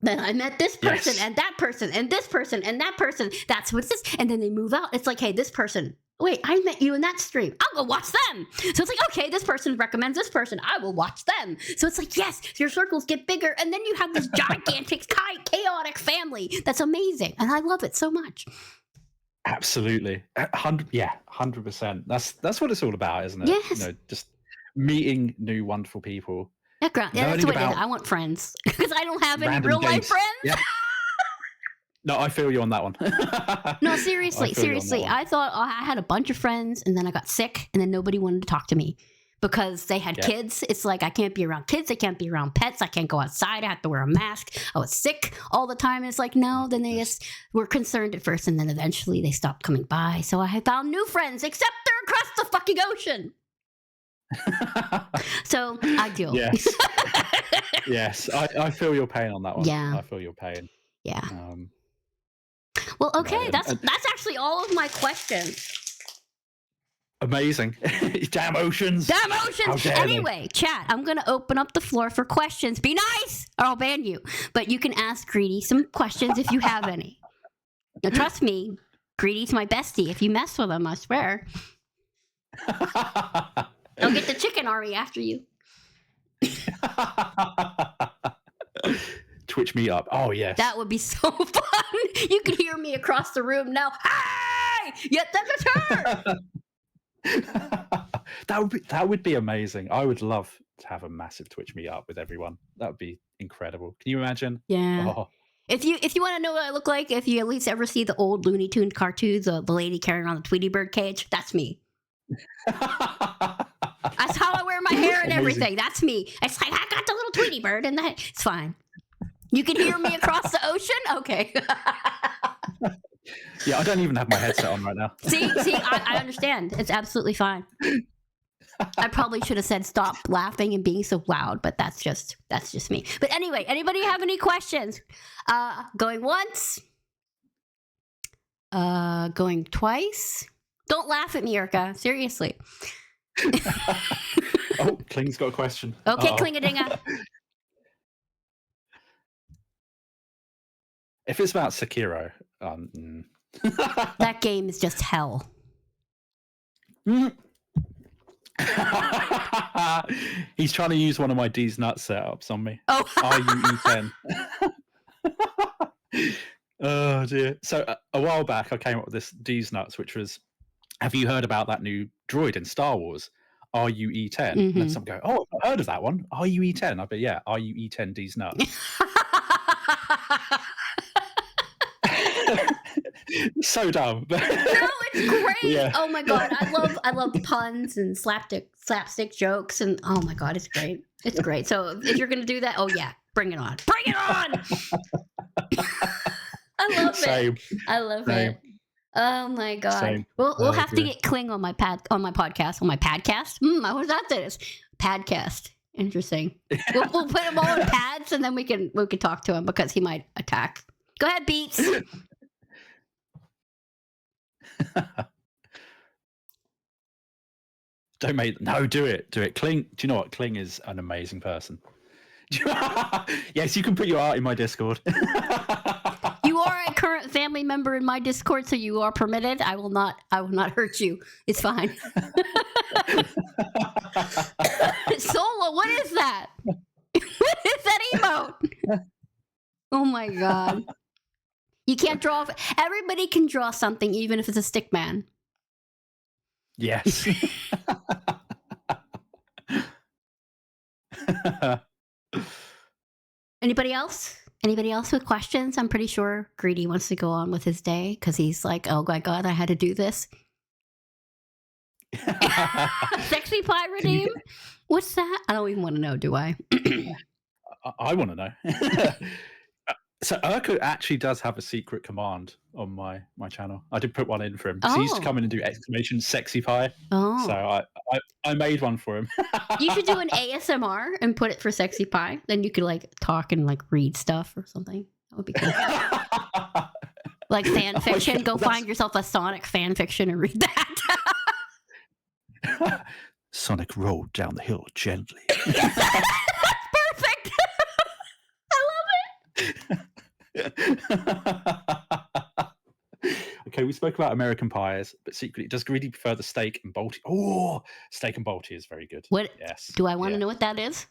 Then I met this person and that person and this person and that person. That's what's this. And then they move out. It's like, hey, this person. Wait, I met you in that stream. I'll go watch them. So it's like, okay, this person recommends this person. I will watch them. So it's like, yes, your circles get bigger. And then you have this gigantic, chaotic family. That's amazing. And I love it so much. Absolutely. 100%. That's what it's all about, isn't it? Yes. You know, just meeting new, wonderful people. Yeah, that's what it is. I want friends. Because I don't have any real life friends. Yeah. No, I feel you on that one. No, seriously. I thought I had a bunch of friends, and then I got sick, and then nobody wanted to talk to me because they had kids. It's like, I can't be around kids. I can't be around pets. I can't go outside. I have to wear a mask. I was sick all the time. And it's like, no, then they just were concerned at first, and then eventually they stopped coming by. So I found new friends, except they're across the fucking ocean. So ideal. Yes. Yes. I feel your pain on that one. Yeah. I feel your pain. Yeah. Well, okay, that's actually all of my questions. Amazing. Damn oceans. Damn oceans. Anyway, chat, I'm going to open up the floor for questions. Be nice or I'll ban you. But you can ask Greedy some questions if you have any. Now, trust me, Greedy's my bestie. If you mess with him, I swear. I'll get the chicken army after you. Twitch me up. Oh, yes. That would be so fun. You could hear me across the room now. Hey! Yet that's a turn! That would be amazing. I would love to have a massive Twitch me up with everyone. That would be incredible. Can you imagine? Yeah. Oh. If you want to know what I look like, if you at least ever see the old Looney Tunes cartoons, the lady carrying on the Tweety Bird cage, that's me. That's how I wear my hair and everything. That's me. It's like, I got the little Tweety Bird, and it's fine. You can hear me across the ocean? Okay. Yeah, I don't even have my headset on right now. See, I understand. It's absolutely fine. I probably should have said stop laughing and being so loud, but that's just me. But anyway, anybody have any questions? Going once? Going twice? Don't laugh at me, Erica. Seriously. Oh, Kling's got a question. Okay, Klingadinga. If it's about Sekiro, that game is just hell. He's trying to use one of my D's nuts setups on me. Oh, RUE10. Oh dear. So a while back, I came up with this D's nuts, which was, have you heard about that new droid in Star Wars? RUE10. Mm-hmm. And then some go, oh, I've not heard of that one. RUE10. I bet, yeah, RUE10 D's nuts. So dumb. No, it's great. Yeah. Oh my god, I love puns and slapstick slapstick jokes, and oh my god, it's great. It's great. So if you're gonna do that, oh yeah, bring it on. Bring it on. I love it. I love it. Oh my god. Same. We'll have to get Kling on my podcast. On my podcast. I wonder what that is. Padcast. Interesting. We'll put him all in pads, and then we can talk to him because he might attack. Go ahead, Beats. Do it. Kling. Do you know what? Kling is an amazing person. Yes, you can put your art in my Discord. You are a current family member in my Discord, so you are permitted. I will not hurt you. It's fine. Solo, what is that? What is that emote? Oh my god. You can't draw. Everybody can draw something, even if it's a stick man. Yes. Anybody else? Anybody else with questions? I'm pretty sure Greedy wants to go on with his day because he's like, oh my god, I had to do this. Sexy Pie redeem? What's that? I don't even want to know, do I? I want to know. So Urkel actually does have a secret command on my channel. I did put one in for him. He used to come in and do exclamation sexy pie. Oh. So I made one for him. You should do an ASMR and put it for Sexy Pie. Then you could like talk and like read stuff or something. That would be cool. Like fan fiction. Go find yourself a Sonic fan fiction and read that. Sonic rolled down the hill gently. That's perfect. I love it. Okay, we spoke about American pies, but secretly, does Greedy prefer the steak and bolty? Oh, steak and bolty is very good. What? Yes. Do I want to know what that is?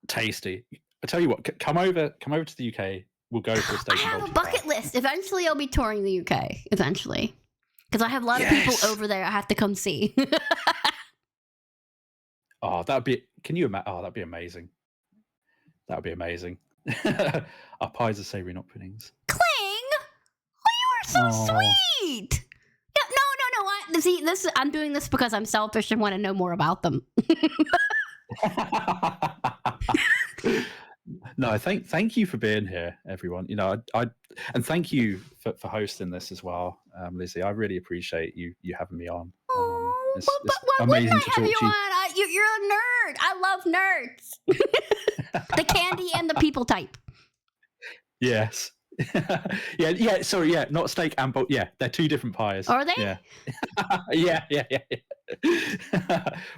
Tasty. I tell you what, come over to the UK. We'll go for a steak. I have a bucket list. Eventually, I'll be touring the UK. Eventually, because I have a lot of people over there. I have to come see. Oh, that'd be. Can you imagine? Oh, that'd be amazing. That would be amazing. Our pies are savoury, not puddings. Kling, oh, you are so sweet. Yeah, no. See, I'm doing this because I'm selfish and want to know more about them. No, thank you for being here, everyone. You know, I and thank you for hosting this as well, Lizzie. I really appreciate you having me on. But why wouldn't I have you on? You're a nerd. I love nerds. The candy and the people type. Yes. yeah. Sorry, yeah, not steak and bolt. Yeah, they're two different pies. Are they? Yeah. yeah.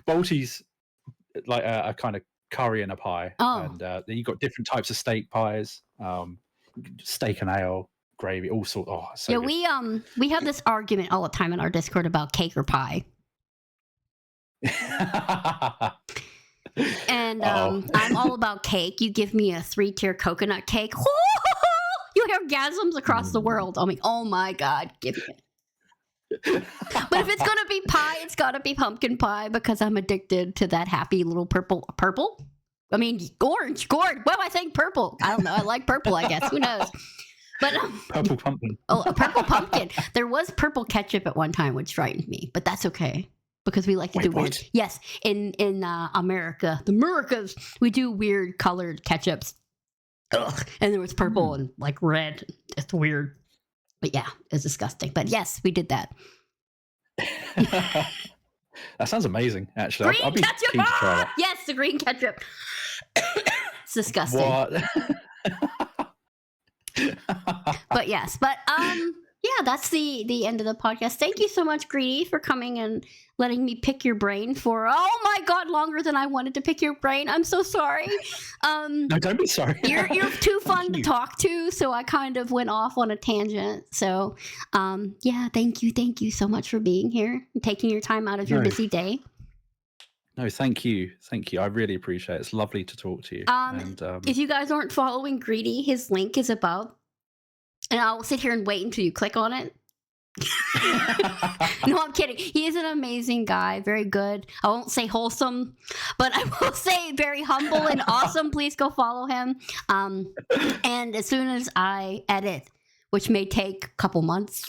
Bolty's like a kind of curry and a pie. Oh. And then you've got different types of steak pies. Steak and ale, gravy, all sorts. Oh, so yeah, good. We have this argument all the time in our Discord about cake or pie. And I'm all about cake. You give me a 3-tier coconut cake. You hear orgasms across the world. I mean, oh my god, give me it. But if it's gonna be pie, it's gotta be pumpkin pie because I'm addicted to that happy little purple. I mean, orange. Well, I think purple. I don't know. I like purple. I guess. Who knows? But purple pumpkin. Oh, a purple pumpkin. There was purple ketchup at one time, which frightened me, but that's okay. Because we like to do weird. Yes, in America, the Americas, we do weird colored ketchups. Ugh. And there was purple and like red. It's weird. But yeah, it's disgusting. But yes, we did that. That sounds amazing, actually. Green I'll be ketchup! keen to try that. Yes, the green ketchup. It's disgusting. What? But yes, yeah, that's the end of the podcast. Thank you so much, Greedy, for coming and letting me pick your brain for, oh my god, longer than I wanted to pick your brain. I'm so sorry. No, don't be sorry. You're too fun to talk to, so I kind of went off on a tangent. So, yeah, thank you so much for being here and taking your time out of your busy day. No, thank you. I really appreciate it. It's lovely to talk to you. If you guys aren't following Greedy, his link is above. And I'll sit here and wait until you click on it. No, I'm kidding. He is an amazing guy. Very good. I won't say wholesome, but I will say very humble and awesome. Please go follow him. And as soon as I edit, which may take a couple months,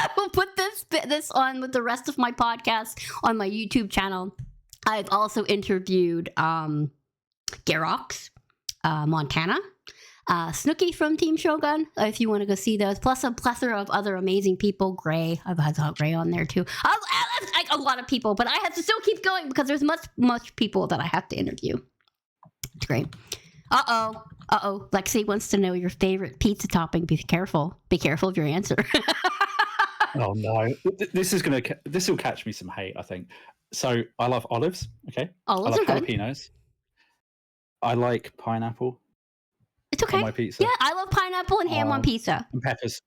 I will put this on with the rest of my podcast on my YouTube channel. I've also interviewed Garox, Montana, Snooki from Team Shogun, if you want to go see those, plus a plethora of other amazing people. Gray, I've had Gray on there too. Like a lot of people, but I have to still keep going because there's much people that I have to interview. It's great. Uh-oh. Lexi wants to know your favorite pizza topping. Be careful of your answer. Oh no, this will catch me some hate, I think. So I love olives. Okay, Olives I love are good. jalapenos. I like pineapple. It's okay. On my pizza. Yeah, I love pineapple and ham on pizza. And peppers.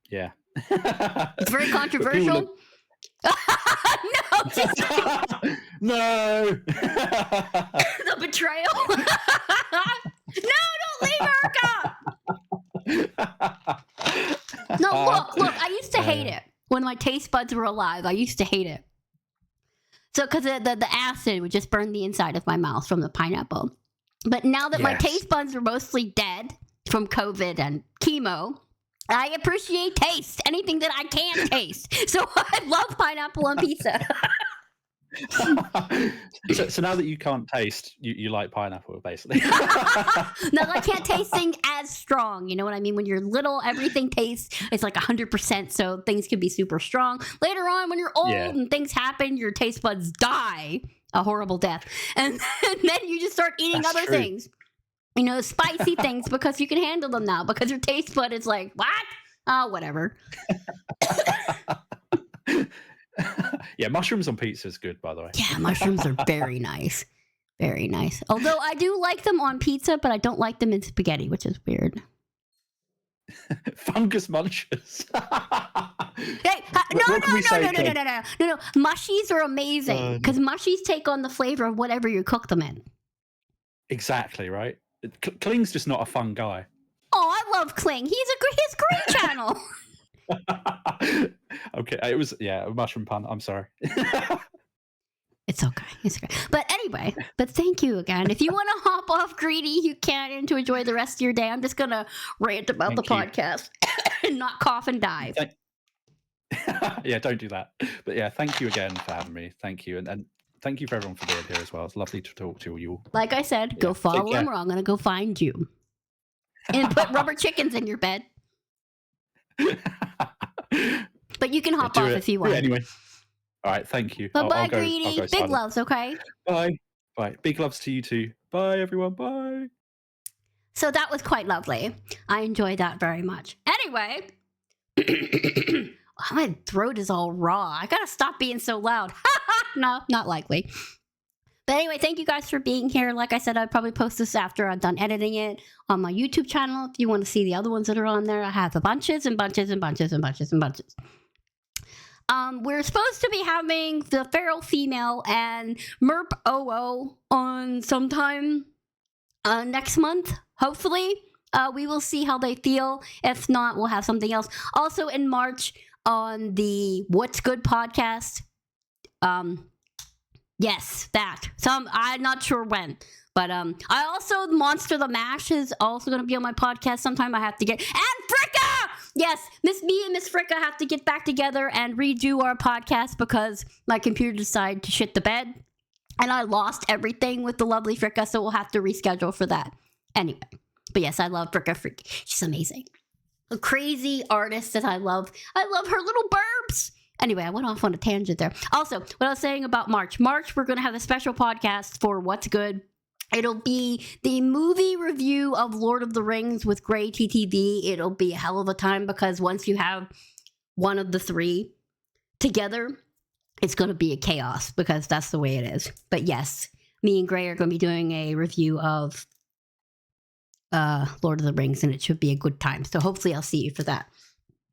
Yeah. It's very controversial. No. The betrayal. No, don't leave Erica. No, look. I used to hate it when my taste buds were alive. I used to hate it. So, because the acid would just burn the inside of my mouth from the pineapple. But now that my taste buds are mostly dead from COVID and chemo, I appreciate taste. Anything that I can taste. So I love pineapple on pizza. So now that you can't taste, you like pineapple, basically. No, I can't taste things as strong. You know what I mean? When you're little, everything tastes, it's like 100%, so things can be super strong. Later on, when you're old and things happen, your taste buds die a horrible death. And then you just start eating other things. You know, spicy things because you can handle them now because your taste bud is like, what? Oh, whatever. Yeah, mushrooms on pizza is good, by the way. Yeah, mushrooms are very nice. Very nice. Although I do like them on pizza, but I don't like them in spaghetti, which is weird. Fungus munchers. Hey, no. Mushies are amazing because mushies take on the flavor of whatever you cook them in. Exactly, right? Kling's just not a fun guy. Oh, I love Kling. He's his Green channel. Okay, it was a mushroom pun. I'm sorry. It's okay. But anyway, thank you again. If you want to hop off Greedy, you can, and to enjoy the rest of your day. I'm just gonna rant about the podcast and not cough and die. Yeah, don't do that. But yeah, thank you again for having me. Thank you, and thank you for everyone for being here as well. It's lovely to talk to you all. Like I said, go follow him, or I'm gonna go find you and put rubber chickens in your bed. But you can hop off if you want. Anyway. All right, thank you. Bye, Greedy. Big loves, okay? Bye. Big loves to you too. Bye, everyone. Bye. So that was quite lovely. I enjoyed that very much. Anyway, my throat is all raw. I gotta stop being so loud. No, not likely. But anyway, thank you guys for being here. Like I said, I'd probably post this after I'm done editing it on my YouTube channel. If you want to see the other ones that are on there, I have bunches and bunches and bunches and bunches and bunches. We're supposed to be having the Feral Female and Merp OO on sometime next month, hopefully. We will see how they feel. If not, we'll have something else. Also in March on the What's Good podcast. Yes, that. I'm not sure when. But I also, Monster the Mash is also going to be on my podcast sometime. I have to get... And Fricka! Yes, me and Miss Fricka have to get back together and redo our podcast because my computer decided to shit the bed. And I lost everything with the lovely Fricka, so we'll have to reschedule for that. Anyway. But yes, I love Fricka Freak. She's amazing. A crazy artist that I love. I love her little burbs. Anyway, I went off on a tangent there. Also, what I was saying about March. March, we're going to have a special podcast for What's Good. It'll be the movie review of Lord of the Rings with Grey TTV. It'll be a hell of a time because once you have one of the three together, it's going to be a chaos because that's the way it is. But yes, me and Grey are going to be doing a review of Lord of the Rings, and it should be a good time. So hopefully I'll see you for that.